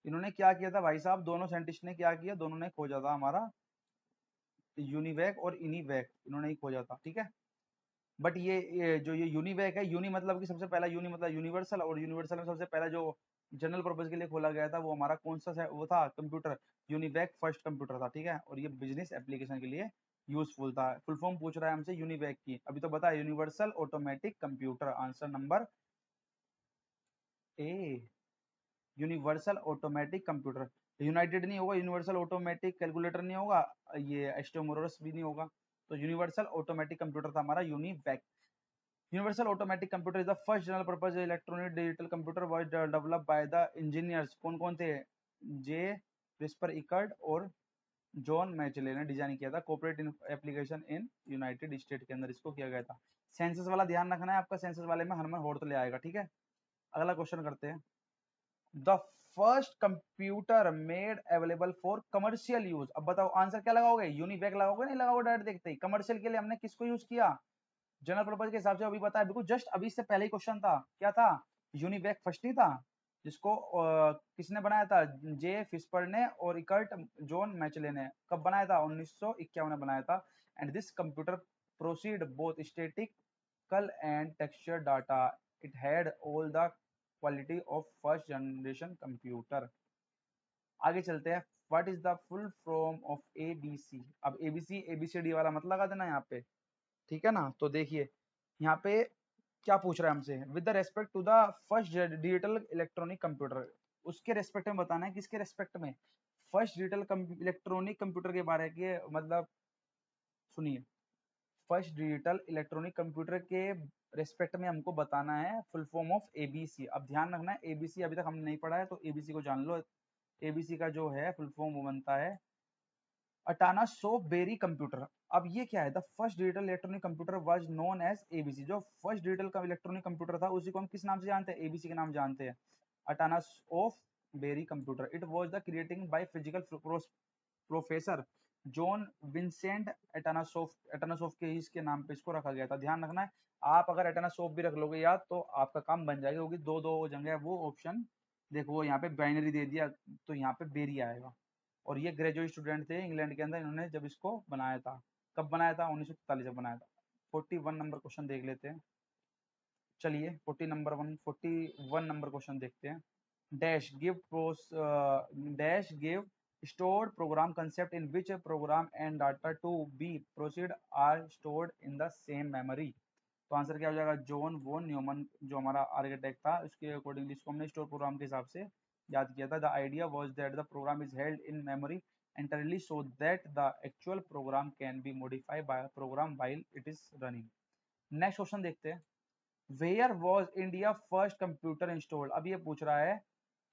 Speaker 1: इन्होंने क्या किया था भाई साहब, दोनों साइंटिस्ट ने क्या किया, दोनों ने खोजा था हमारा यूनिवैक और इनिवैक, इन्होंने ही खोजा था, ठीक है। बट ये यूनिवैक है, यूनि मतलब कि सबसे पहला, यूनि मतलब यूनिवर्सल, और यूनिवर्सल में सबसे पहला जो जनरल पर्पज के लिए खोला गया था वो हमारा कौन सा वो था? कंप्यूटर। यूनिवैक फर्स्ट कंप्यूटर था, ठीक है। और ये बिजनेस एप्लीकेशन के लिए यूजफुल था। फुल फॉर्म पूछ रहा है हमसे यूनिवैक की, अभी तो बता, universal automatic computer. Answer number A, universal automatic computer. United नहीं होगा, यूनिवर्सल ऑटोमेटिक कैलकुलेटर नहीं होगा, ये एस्टोमोरस भी नहीं होगा। तो यूनिवर्सल ऑटोमेटिक कंप्यूटर था हमारा UNIVAC. Universal automatic computer is the first general purpose electronic digital computer was developed by the engineers. कौन कौन थे? जे क्रिस्पर इकर्ड और जॉन मैचले ने डिजाइन किया था। Corporate application in United state के अंदर इसको किया गया था। सेंसस वाला ध्यान रखना है आपका, सेंसस वाले में हरमन होड़ तो ले आएगा, ठीक है। अगला क्वेश्चन करते हैं। The first computer made available for commercial use. अब बताओ आंसर क्या लगाओगे? यूनिवैक लगाओगे? नहीं लगाओगे? डायरेक्ट देखते ही कमर्शियल के लिए हमने किसको यूज किया? जनरल पर्पज के हिसाब से अभी बताया, बिल्कुल जस्ट अभी से पहले ही क्वेश्चन था। क्या था? यूनिवैक फर्स्ट ही था, जिसको किसने बनाया था? जे फिस्पर ने और इकर्ट जॉन मैचले ने। कब बनाया था? 1951 में बनाया था। And this computer proceed both statistical and texture data. It had all the quality of first generation computer. आगे चलते हैं। What is the full form of ABC? अब ABC ABCD वाला मत लगा देना यहाँ पे, ठीक है ना। तो देखिए यहाँ पे क्या पूछ रहा है हमसे, with the respect to the first digital electronic computer. उसके रेस्पेक्ट में बताना है, किसके रेस्पेक्ट में? फर्स्ट डिजिटल इलेक्ट्रॉनिक कंप्यूटर के बारे के मतलब, सुनिए, फर्स्ट डिजिटल इलेक्ट्रॉनिक कंप्यूटर के रेस्पेक्ट में हमको बताना है फुल फॉर्म ऑफ ABC। अब ध्यान रखना है, ABC अभी तक हमने नहीं पढ़ा है, तो ABC को जान लो। ABC का जो है फुल फॉर्म वो बनता है अटाना सोफ बेरी कंप्यूटर। अब ये क्या है? The first digital electronic computer was known as ABC। जो फर्स्ट डिजिटल का इलेक्ट्रॉनिक कंप्यूटर था उसी को हम किस नाम से जानते हैं? ABC के नाम जानते हैं, Atanasoff Berry computer. It was the creating by physical professor John Vincent Atanasoff. Atanasoff के ही इसके नाम पे इसको रखा गया था। ध्यान रखना है, आप अगर एटानासोफ भी रख लोगे याद तो आपका काम बन जाएगा, क्योंकि दो दो जगह वो ऑप्शन देखो, वो यहाँ पे बाइनरी दे दिया तो यहाँ पे बेरी आएगा। और ये ग्रेजुएट स्टूडेंट थे इंग्लैंड के अंदर, इन्होंने जब इसको बनाया था। कब बनाया था? 1943 में बनाया था। 41 नंबर क्वेश्चन देख लेते हैं। चलिए 41 नंबर क्वेश्चन देखते हैं। Dash give dash give stored program concept in which a program and data to be proceed are stored in the same memory। तो आंसर क्या हो जाएगा? जॉन वोन न्यूमन जो हमारा आर्किटेक्ट था उसके अकॉर्डिंगली इसको हमने स्टोर प्रोग्राम के हिसाब से याद किया था। The idea was that the program is held in memory entirely so that the actual program can be modified by a program while it is running। Next question देखते हैं। Where was India first computer installed. अब ये पूछ रहा है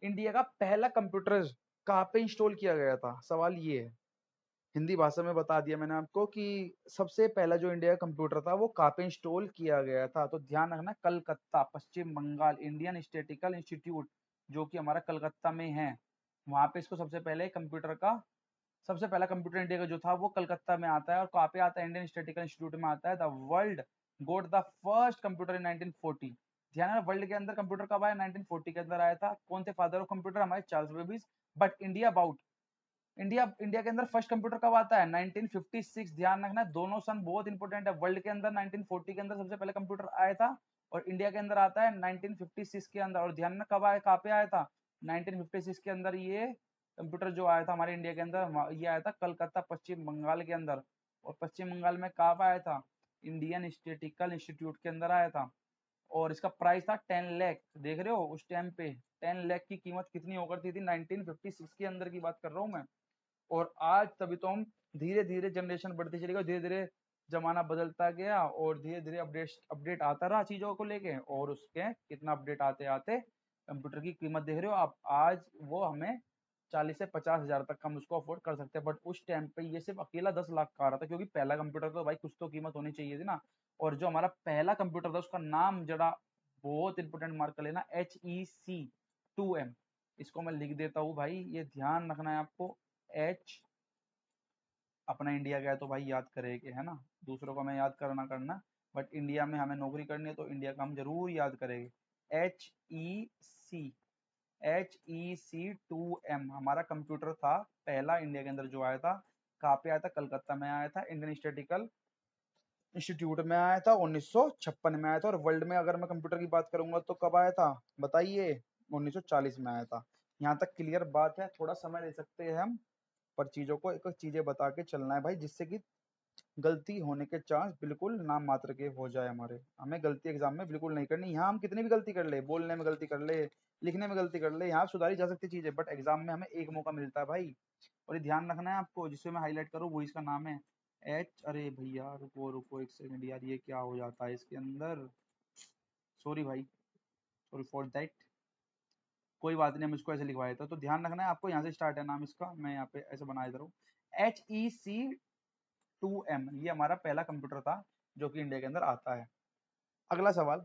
Speaker 1: India का पहला computer कहाँ पे इंस्टॉल किया गया था। सवाल ये है, हिंदी भाषा में बता दिया मैंने आपको कि सबसे पहला जो इंडिया का कंप्यूटर था वो कहाँ पे इंस्टॉल किया गया था। तो ध्यान रखना, कलकत्ता, पश्चिम बंगाल, इंडियन स्टेटिकल इंस्टीट्यूट जो कि हमारा कलकत्ता में है, वहां पे इसको सबसे पहले कंप्यूटर का सबसे पहला कंप्यूटर इंडिया का जो था वो कलकत्ता में आता है। और कहाँ पे आता है? इंडियन स्टेटिकल इंस्टीट्यूट में आता है। The world goat the first computer इन 1940। ध्यान है, वर्ल्ड के अंदर कंप्यूटर कब आया? 1940 के अंदर आया था। कौन थे फादर ऑफ कंप्यूटर? हमारे Charles babies. But India about, India India के अंदर फर्स्ट कंप्यूटर कब आता है? 1956। ध्यान रखना, दोनों सन बहुत इंपॉर्टेंट है। वर्ल्ड के अंदर 1940 के अंदर सबसे पहले कंप्यूटर आया था, और इंडिया के अंदर आता है 1956 के अंदर। और ध्यान रखना कब आया, कहाँ पे आया था? 1956 के अंदर ये कंप्यूटर जो आया था हमारे इंडिया के अंदर, ये आया था कलकत्ता पश्चिम बंगाल के अंदर। और पश्चिम बंगाल में कहाँ पे आया था? इंडियन स्टेटिकल इंस्टीट्यूट के अंदर आया था। और इसका प्राइस था 10 लाख। देख रहे हो उस टाइम पे 10 लाख की कीमत कितनी हो करती थी? 1956 के अंदर की बात कर रहा हूँ मैं। और आज तभी तो हम धीरे धीरे जनरेशन बढ़ती चली गई, धीरे धीरे जमाना बदलता गया, और धीरे धीरे अपडेट अपडेट आता रहा चीजों को लेके। और उसके कितना अपडेट आते आते कंप्यूटर की कीमत देख रहे हो आप, आज वो हमें 40 से 50 हजार तक हम उसको अफोर्ड कर सकते हैं। बट उस टाइम पे ये सिर्फ अकेला 10 लाख का आ रहा था, क्योंकि पहला कंप्यूटर तो भाई कुछ तो कीमत होनी चाहिए थी ना। और जो हमारा पहला कंप्यूटर था उसका नाम जरा बहुत इंपॉर्टेंट मार्क कर लेना, HEC2M। इसको मैं लिख देता हूँ भाई, ये ध्यान रखना है आपको। एच, अपना इंडिया गया तो भाई याद करेंगे, है ना। दूसरों को हमें याद करना करना, बट इंडिया में हमें नौकरी करनी है तो इंडिया का हम जरूर याद करेंगे। HEC, HEC2M हमारा कंप्यूटर था पहला इंडिया के अंदर जो आया था। कहाँ पे आया था? कलकत्ता में आया था, इंडियन स्टेटिकल इंस्टीट्यूट में आया था, 1956 में आया था। और वर्ल्ड में अगर मैं कंप्यूटर की बात करूंगा तो कब आया था बताइए? 1940 में आया था। यहाँ तक क्लियर बात है? थोड़ा समय ले सकते हैं हम, पर चीजों को एक एक चीजें बता के चलना है भाई, जिससे कि गलती होने के चांस बिल्कुल नाम मात्र के हो जाए हमारे। हमें गलती एग्जाम में बिल्कुल नहीं करनी। यहाँ हम कितनी भी गलती कर ले, बोलने में गलती कर ले, लिखने में गलती कर ले, यहाँ सुधारी जा सकती चीज है, बट एग्जाम में हमें एक मौका मिलता है भाई। और ये ध्यान रखना है आपको, जिससे मैं हाईलाइट करूँ वो इसका नाम है अरे भैया रुको रुको एक सेकंड यार, ये क्या हो जाता है इसके अंदर? सॉरी भाई, सॉरी फॉर दैट। कोई बात नहीं, हम इसको ऐसे लिखवा देता। तो ध्यान रखना है आपको, यहाँ से स्टार्ट है नाम इसका, मैं यहाँ पे ऐसे बना देता हूँ। HEC2M ये हमारा पहला कंप्यूटर था जो कि इंडिया के अंदर आता है। अगला सवाल,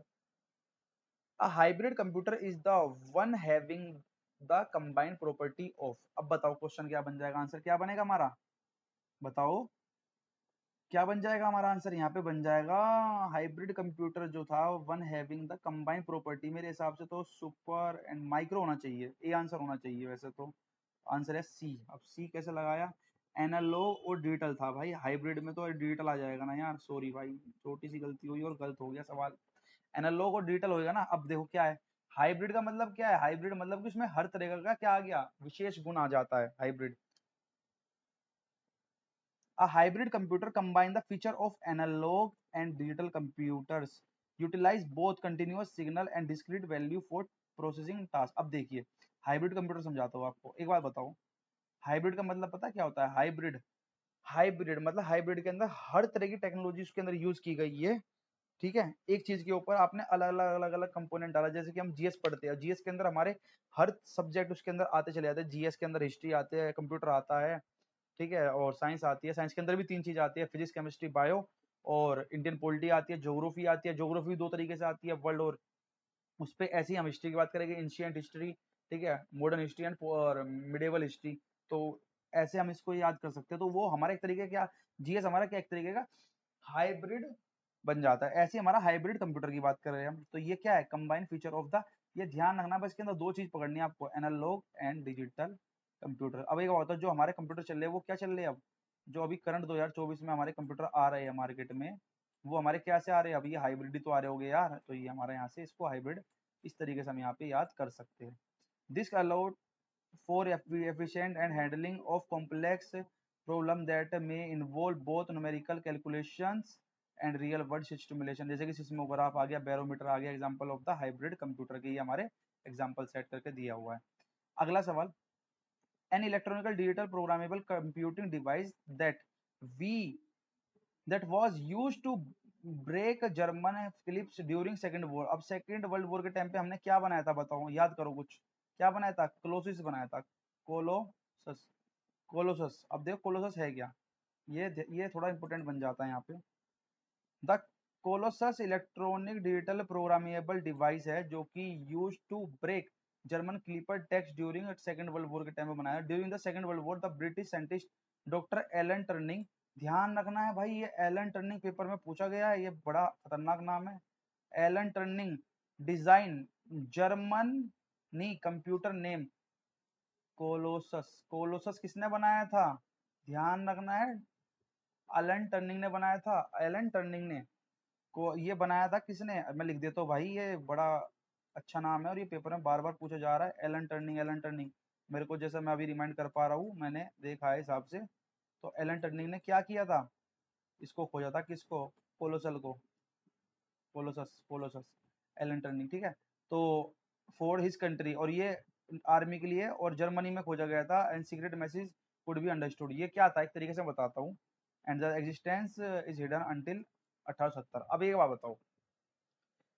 Speaker 1: a hybrid computer is the one having the combined property of. अब बताओ क्वेश्चन क्या बन जाएगा, आंसर क्या बनेगा हमारा? बताओ क्या बन जाएगा हमारा आंसर? यहाँ पे बन जाएगा हाइब्रिड कंप्यूटर जो था one having the combined property. मेरे हिसाब से तो सुपर एंड माइक्रो होना चाहिए, ए आंसर होना चाहिए वैसे तो। आंसर है सी। अब सी कैसे लगाया? एनालॉग और डिजिटल था भाई, हाइब्रिड में तो डिजिटल आ जाएगा ना यार, सॉरी भाई, छोटी सी गलती हुई और गलत हो गया सवाल। एनालॉग और डिजिटल होएगा ना। अब देखो क्या है हाइब्रिड का मतलब, क्या है हाइब्रिड मतलब कि उसमें हर तरह का क्या आ गया, विशेष गुण आ जाता है hybrid. A hybrid computer combine the feature of analog and digital computers, utilize both continuous signal and discrete value for processing task। अब देखिए हाइब्रिड कंप्यूटर समझाता हूँ आपको, एक बात बताओ, हाइब्रिड का मतलब पता है क्या होता है? हाइब्रिड, हाइब्रिड मतलब हाइब्रिड के अंदर हर तरह की टेक्नोलॉजी उसके अंदर यूज की गई है। ठीक है, एक चीज के ऊपर आपने अलग अलग अलग अलग कंपोनेंट डाला। जैसे कि हम जीएस पढ़ते हैं, जीएस के अंदर हमारे हर सब्जेक्ट उसके अंदर आते चले जाते हैं। जीएस के अंदर हिस्ट्री आते हैं, कंप्यूटर आता है, ठीक है, और साइंस आती है। साइंस के अंदर भी तीन चीज आती है, फिजिक्स केमिस्ट्री बायो। और इंडियन पॉलिटी आती है, ज्योग्राफी आती है। ज्योग्राफी दो तरीके से आती है, वर्ल्ड और उस पर ऐसे ही हम हिस्ट्री की बात करेंगे, एंशियंट हिस्ट्री, ठीक है, मॉडर्न हिस्ट्री एंड और मिडेवल हिस्ट्री। तो ऐसे हम इसको याद कर सकते हैं। तो वो हमारा एक तरीके क्या, जीएस हमारा क्या एक तरीके का हाइब्रिड बन जाता है। ऐसे हमारा हाइब्रिड कंप्यूटर की बात कर रहे हैं हम। तो ये क्या है? कंबाइंड फीचर ऑफ द, ये ध्यान रखना बस, इसके अंदर दो चीज पकड़नी है आपको, एनालॉग एंड डिजिटल कंप्यूटर। अब एक होता है जो हमारे कंप्यूटर चल रहे हैं वो क्या चल रहे हैं अब, जो अभी करंट 2024 में हमारे कंप्यूटर आ रहे हैं मार्केट में, वो हमारे क्या से आ रहे हैं? अब ये हाइब्रिड ही तो आ रहे होंगे यार। तो ये हमारे यहाँ से इसको हाइब्रिड इस तरीके से हम यहाँ पे याद कर सकते हैं। This allowed for efficient and handling of complex problem that may involve both numerical calculations and real world simulation। जैसे कि सिस्मोग्राफ आ गया, बैरोमीटर आ गया, example of the hybrid computer के ये हमारे एग्जांपल सेट करके दिया हुआ है। अगला सवाल, an electronical digital programmable computing device we that was used to break German ciphers during second war. अब सेकंड वर्ल्ड वॉर के टाइम पे हमने क्या बनाया था बताओ, याद करो कुछ। क्या बनाया था? कोलोसिस बनाया था, कोलोसस, कोलोसस। अब देखो कोलोसस है क्या, ये थोड़ा इंपॉर्टेंट बन जाता है यहाँ पे। The Colossus electronic digital programmable device है जो कि use to break German cipher text during second world war के टाइम में बनाया। During the second world war the British scientist doctor Alan Turing, ध्यान रखना है भाई, ये एलन टर्निंग पेपर में पूछा गया है, ये बड़ा खतरनाक नाम है। Alan Turing design Germany computer name Colossus. Colossus किसने बनाया था? ध्यान रखना है, एलन टर्निंग ने बनाया था। एलन टर्निंग ने को ये बनाया था किसने? मैं लिख देता हूँ भाई, ये बड़ा अच्छा नाम है और ये पेपर में बार बार पूछा जा रहा है। Alan Turing, Alan Turing. मेरे को जैसा मैं अभी रिमाइंड कर पा रहा हूँ, मैंने देखा है हिसाब से, तो एलन टर्निंग ने क्या किया था? इसको खोजा था, किसको? कोलोसल को। कोलोसस, कोलोसस, एलन टर्निंग, ठीक है। तो फॉर हिज कंट्री, और ये आर्मी के लिए और जर्मनी में खोजा गया था। And secret message could be understood, ये क्या था एक तरीके से बताता हूँ। And the existence is hidden until 1870। अब एक बात बताओ,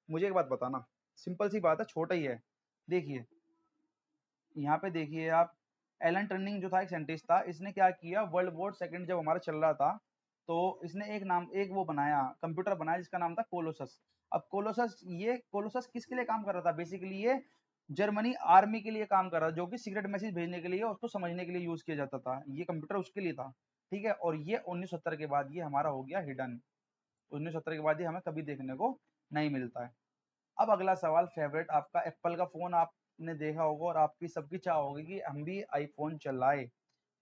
Speaker 1: मुझे एक बात बताना, सिंपल सी बात है, छोटा ही है। देखिए यहाँ पे देखिए आप, एलन टर्निंग जो था एक साइंटिस्ट था, इसने क्या किया, वर्ल्ड वॉर सेकंड जब हमारा चल रहा था, तो इसने एक नाम, एक वो बनाया, कंप्यूटर बनाया जिसका नाम था कोलोसस। अब कोलोसस, ये कोलोसस किसके लिए काम कर रहा था? बेसिकली ये जर्मनी आर्मी के लिए काम कर रहा था, जो कि सीक्रेट मैसेज भेजने के लिए, उसको समझने के लिए यूज किया जाता था। ये कंप्यूटर उसके लिए था, ठीक है। और ये 1970 के बाद ये हमारा हो गया हिडन। 1970 के बाद ये हमें कभी देखने को नहीं मिलता है। अब अगला सवाल, फेवरेट आपका, एप्पल का फोन आपने देखा होगा और आपकी सबकी चाह होगी कि हम भी आईफोन चलाए।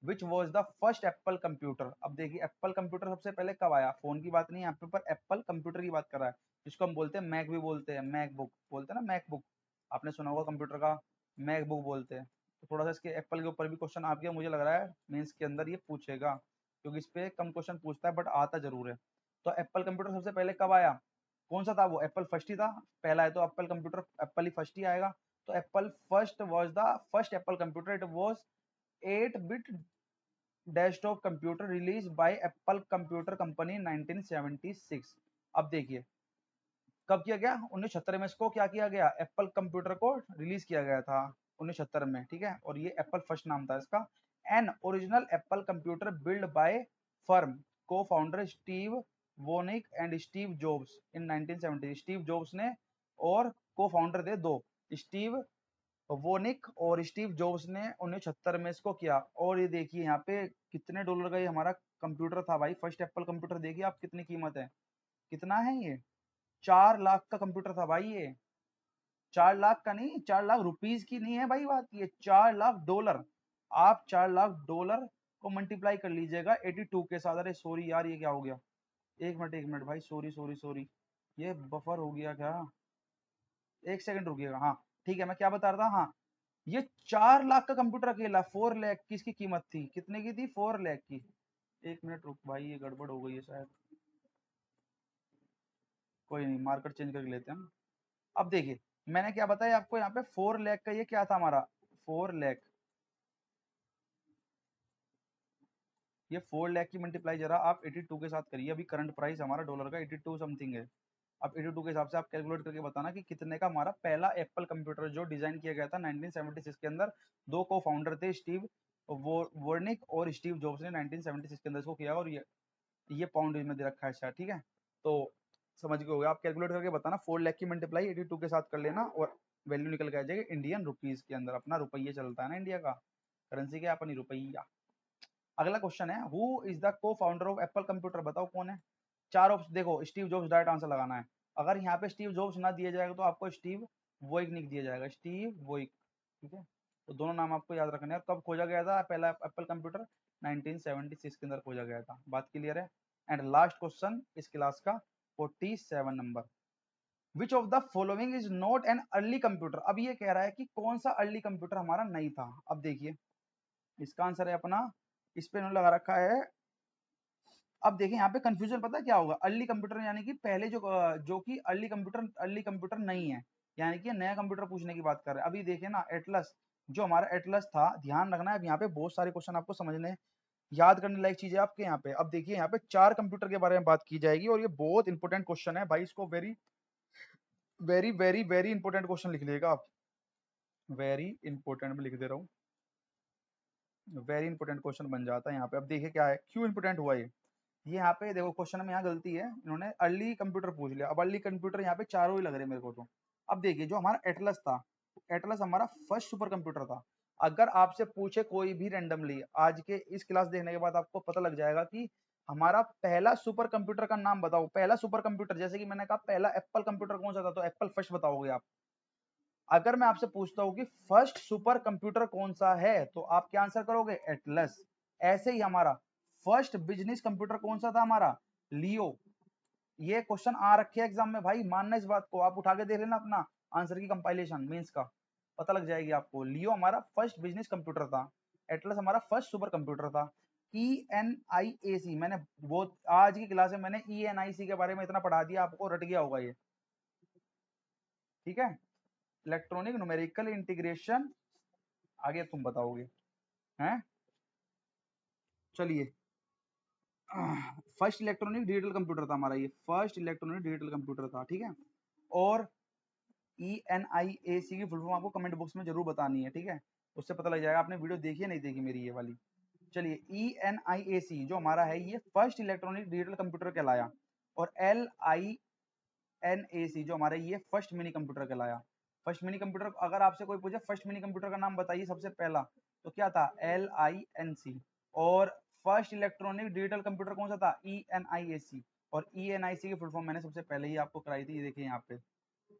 Speaker 1: Which was the first Apple computer? अब देखिए एप्पल कंप्यूटर सबसे पहले कब आया? फोन की बात नहीं है यहाँ पे, पर एप्पल कंप्यूटर की बात कर रहा है, जिसको हम बोलते हैं मैक भी बोलते हैं, मैकबुक बोलते हैं ना, मैकबुक। आपने सुना होगा कंप्यूटर का, मैकबुक बोलते हैं। तो थोड़ा सा इसके एप्पल के ऊपर भी क्वेश्चन आ गया, मुझे लग रहा है मेंस के अंदर ये पूछेगा, क्योंकि इस पे कम क्वेश्चन पूछता है बट आता जरूर है। तो एप्पल कंप्यूटर सबसे पहले कब आया? कौन सा था वो? एप्पल फर्स्ट ही था, पहला है तो एप्पल कंप्यूटर एप्पल ही फर्स्ट ही आएगा। तो Apple first was the first Apple computer, it was 8 bit desktop computer release by Apple computer company 1976। अब देखिए कब किया गया? 1976 में इसको क्या किया गया? एप्पल कंप्यूटर को रिलीज किया गया था 1976 में, ठीक है। और ये एप्पल फर्स्ट नाम था इसका। An original Apple computer build by firm को founder Steve Wozniak and Steve Jobs in 1970। Steve Jobs ने और को फाउंडर थे दो, स्टीव वोनिक और स्टीव जॉब्स ने 1976 में इसको किया। और ये देखिए यहाँ पे कितने डॉलर का ये हमारा कंप्यूटर था भाई, फर्स्ट एप्पल कंप्यूटर। देखिए आप कितनी कीमत है, कितना है ये? 4 लाख का कंप्यूटर था भाई ये। 4 लाख का नहीं, 4 लाख रुपीज की नहीं है भाई बात, ये 4 लाख डॉलर। आप 4 लाख डॉलर को मल्टीप्लाई कर लीजिएगा 82 के साथ। अरे सॉरी यार, ये क्या हो गया? एक मिनट भाई, सॉरी सॉरी सॉरी, ये बफर हो गया क्या? एक सेकंड रुकिएगा। हाँ ठीक है, मैं क्या बता रहा था, हाँ, ये 4 लाख का कंप्यूटर अकेला, 4 लाख की इसकी कीमत थी। कितने की थी? 4 लाख की। एक मिनट रुक भाई, ये गड़बड़ हो गई है शायद, कोई नहीं, मार्कर चेंज करके लेते हैं हम। अब देखिए मैंने क्या बताया आपको, यहाँ पे 4 लाख का ये क्या था हमारा, 4 लाख। ये 4 लाख की मल्टीप्लाई जरा आप 82 के साथ करिए, अभी करंट प्राइस हमारा डॉलर का 82 समथिंग है। अब 82 के हिसाब से आप कैलकुलेट करके बताना कि कितने का हमारा पहला एप्पल कंप्यूटर जो डिजाइन किया गया था 1976 के अंदर। दो को फाउंडर थे, स्टीव वर्निक और स्टीव जॉब्स ने 1976 के अंदर इसको किया। और ये पाउंड में दे रखा है शायद, ठीक है। तो समझ गए होगे आप, कैलकुलेट करके बताना। 4 लाख की मल्टीप्लाई 82 के साथ कर लेना और वैल्यू निकल के आ जाएगी इंडियन रुपीज के अंदर। अपना रुपये चलता है ना इंडिया का, करेंसी क्या अपनी, रुपया। अगला क्वेश्चन है, हु इज द को फाउंडर ऑफ एप्पल कंप्यूटर? बताओ कौन है? चार ऑप्शन देखो, स्टीव जॉब्स डायरेक्ट आंसर लगाना है। अगर यहाँ पे स्टीव जॉब्स ना दिया जाएगा तो आपको स्टीव वोइक दिया जाएगा, स्टीव वोइक, ठीक है। तो दोनों नाम आपको याद रखने हैं। कब खोजा गया था पहला एप्पल कंप्यूटर? 1976 के अंदर खोजा गया था। बात क्लियर है? एंड लास्ट क्वेश्चन इस क्लास का, 47 number, which of the following is not an early computer? अब ये कह रहा है कि कौन सा अर्ली कंप्यूटर हमारा नहीं था। अब देखिए इसका आंसर है अपना, इस पे इन्होंने लगा रखा है। अब देखिए यहाँ पे कंफ्यूजन पता है क्या होगा, अर्ली कंप्यूटर यानी कि पहले जो कि अर्ली कंप्यूटर नहीं है, यानी कि नया कंप्यूटर पूछने की बात कर रहे हैं। अभी देखिए ना, एटलस, जो हमारा एटलस था, ध्यान रखना है। अब यहाँ पे बहुत सारे क्वेश्चन आपको समझने, याद करने लायक चीजें आपके यहाँ पे। अब देखिए यहाँ पे 4 कंप्यूटर के बारे में बात की जाएगी और ये बहुत इंपॉर्टेंट क्वेश्चन है भाई, इसको very very very very important question लिख लीजिएगा आप। वेरी इंपॉर्टेंट में लिख दे रहा हूँ, वेरी इंपॉर्टेंट क्वेश्चन बन जाता है यहाँ पे। अब देखिए क्या है, क्यों इंपॉर्टेंट हुआ ये यहाँ पे देखो क्वेश्चन में यहाँ गलती है, इन्होंने अर्ली कंप्यूटर पूछ लिया। अब अर्ली कंप्यूटर यहाँ पे चारों ही लग रहे हैं मेरे को तो। अब देखिए जो हमारा एटलस था, एटलस हमारा फर्स्ट सुपर कंप्यूटर था। अगर आपसे पूछे कोई भी रैंडमली, आज के इस क्लास देखने के बाद आपको पता लग जाएगा कि हमारा पहला सुपर कंप्यूटर का नाम बताओ। पहला सुपर कंप्यूटर, जैसे कि मैंने कहा पहला एप्पल कंप्यूटर कौन सा था, तो एप्पल फर्स्ट बताओगे आप। अगर मैं आपसे पूछता हूँ कि फर्स्ट सुपर कंप्यूटर कौन सा है, तो आप क्या आंसर करोगे, एटलस। ऐसे ही हमारा फर्स्ट बिजनेस कंप्यूटर कौन सा था, हमारा लियो। ये क्वेश्चन आ रखे हैं एग्जाम में भाई, मानना इस बात को। आप उठा के देख लेना अपना आंसर की कंपाइलेशन मींस का, पता लग जाएगी आपको। लियो हमारा फर्स्ट बिजनेस कंप्यूटर था, एटलस हमारा फर्स्ट सुपर कंप्यूटर था। ENIAC, मैंने वो आज की क्लास में मैंने ENIC के बारे में इतना पढ़ा दिया आपको, रट गया होगा ये, ठीक है। इलेक्ट्रॉनिक न्यूमेरिकल इंटीग्रेशन, आगे तुम बताओगे हैं। चलिए, फर्स्ट इलेक्ट्रॉनिक डिजिटल कंप्यूटर था हमारा ये, फर्स्ट इलेक्ट्रॉनिक डिजिटल कंप्यूटर था, ठीक है। और ENIAC की फुल फॉर्म आपको कमेंट बॉक्स में जरूर बतानी है, ठीक है, उससे पता लग जाएगा आपने वीडियो देखी है नहीं देखी मेरी ये वाली। चलिए, ENIAC जो हमारा है ये फर्स्ट इलेक्ट्रॉनिक डिजिटल कंप्यूटर कहलाया। और LINAC जो हमारा ये फर्स्ट मिनी कंप्यूटर कहलाया। फर्स्ट मिनी कंप्यूटर, अगर आपसे कोई पूछे फर्स्ट मिनी कंप्यूटर का नाम बताइए सबसे पहला, तो क्या था, LINC। और फर्स्ट इलेक्ट्रॉनिक डिजिटल कंप्यूटर कौन सा था, ENIAC। और ENIC की फुल फॉर्म मैंने सबसे पहले ही आपको कराई थी, ये देखिए यहाँ पे,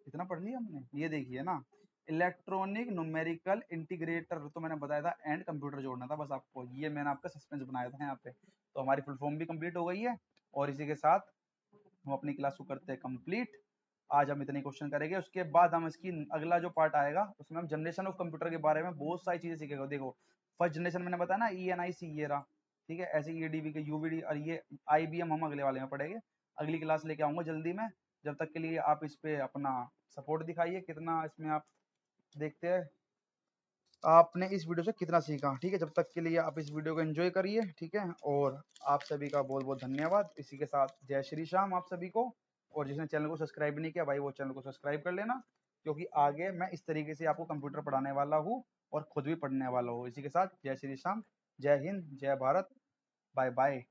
Speaker 1: इतना पढ़ लिया हमने, ये देखिए ना, इलेक्ट्रॉनिक न्यूमेरिकल इंटीग्रेटर, तो मैंने बताया था एंड कंप्यूटर जोड़ना था बस आपको, ये मैंने आपका सस्पेंस बनाया था यहाँ पे। तो हमारी फुल फॉर्म भी कंप्लीट हो गई है, और इसी के साथ हम अपनी क्लास को करते हैं कंप्लीट। आज हम इतने क्वेश्चन करेंगे, उसके बाद हम इसकी अगला जो पार्ट आएगा उसमें हम जनरेशन ऑफ कंप्यूटर के बारे में बहुत सारी चीजें सीखेंगे। देखो, फर्स्ट जनरेशन मैंने बताया ना, ENIC ये रहा, ठीक है। ऐसे EDB के UVD और ये IBM हम अगले वाले में पढ़ेंगे। अगली क्लास लेके आऊंगा जल्दी में। जब तक के लिए आप इस पे अपना सपोर्ट दिखाइए, कितना इसमें आप देखते हैं आपने इस वीडियो से कितना सीखा, ठीक है। जब तक के लिए आप इस वीडियो को एंजॉय करिए, ठीक है। और आप सभी का बहुत बहुत धन्यवाद। इसी के साथ जय श्री श्याम आप सभी को। और जिसने चैनल को सब्सक्राइब नहीं किया भाई, वो चैनल को सब्सक्राइब कर लेना, क्योंकि आगे मैं इस तरीके से आपको कंप्यूटर पढ़ाने वाला हूँ और खुद भी पढ़ने वाला हूँ। इसी के साथ जय श्री श्याम, जय हिंद, जय भारत, बाय बाय।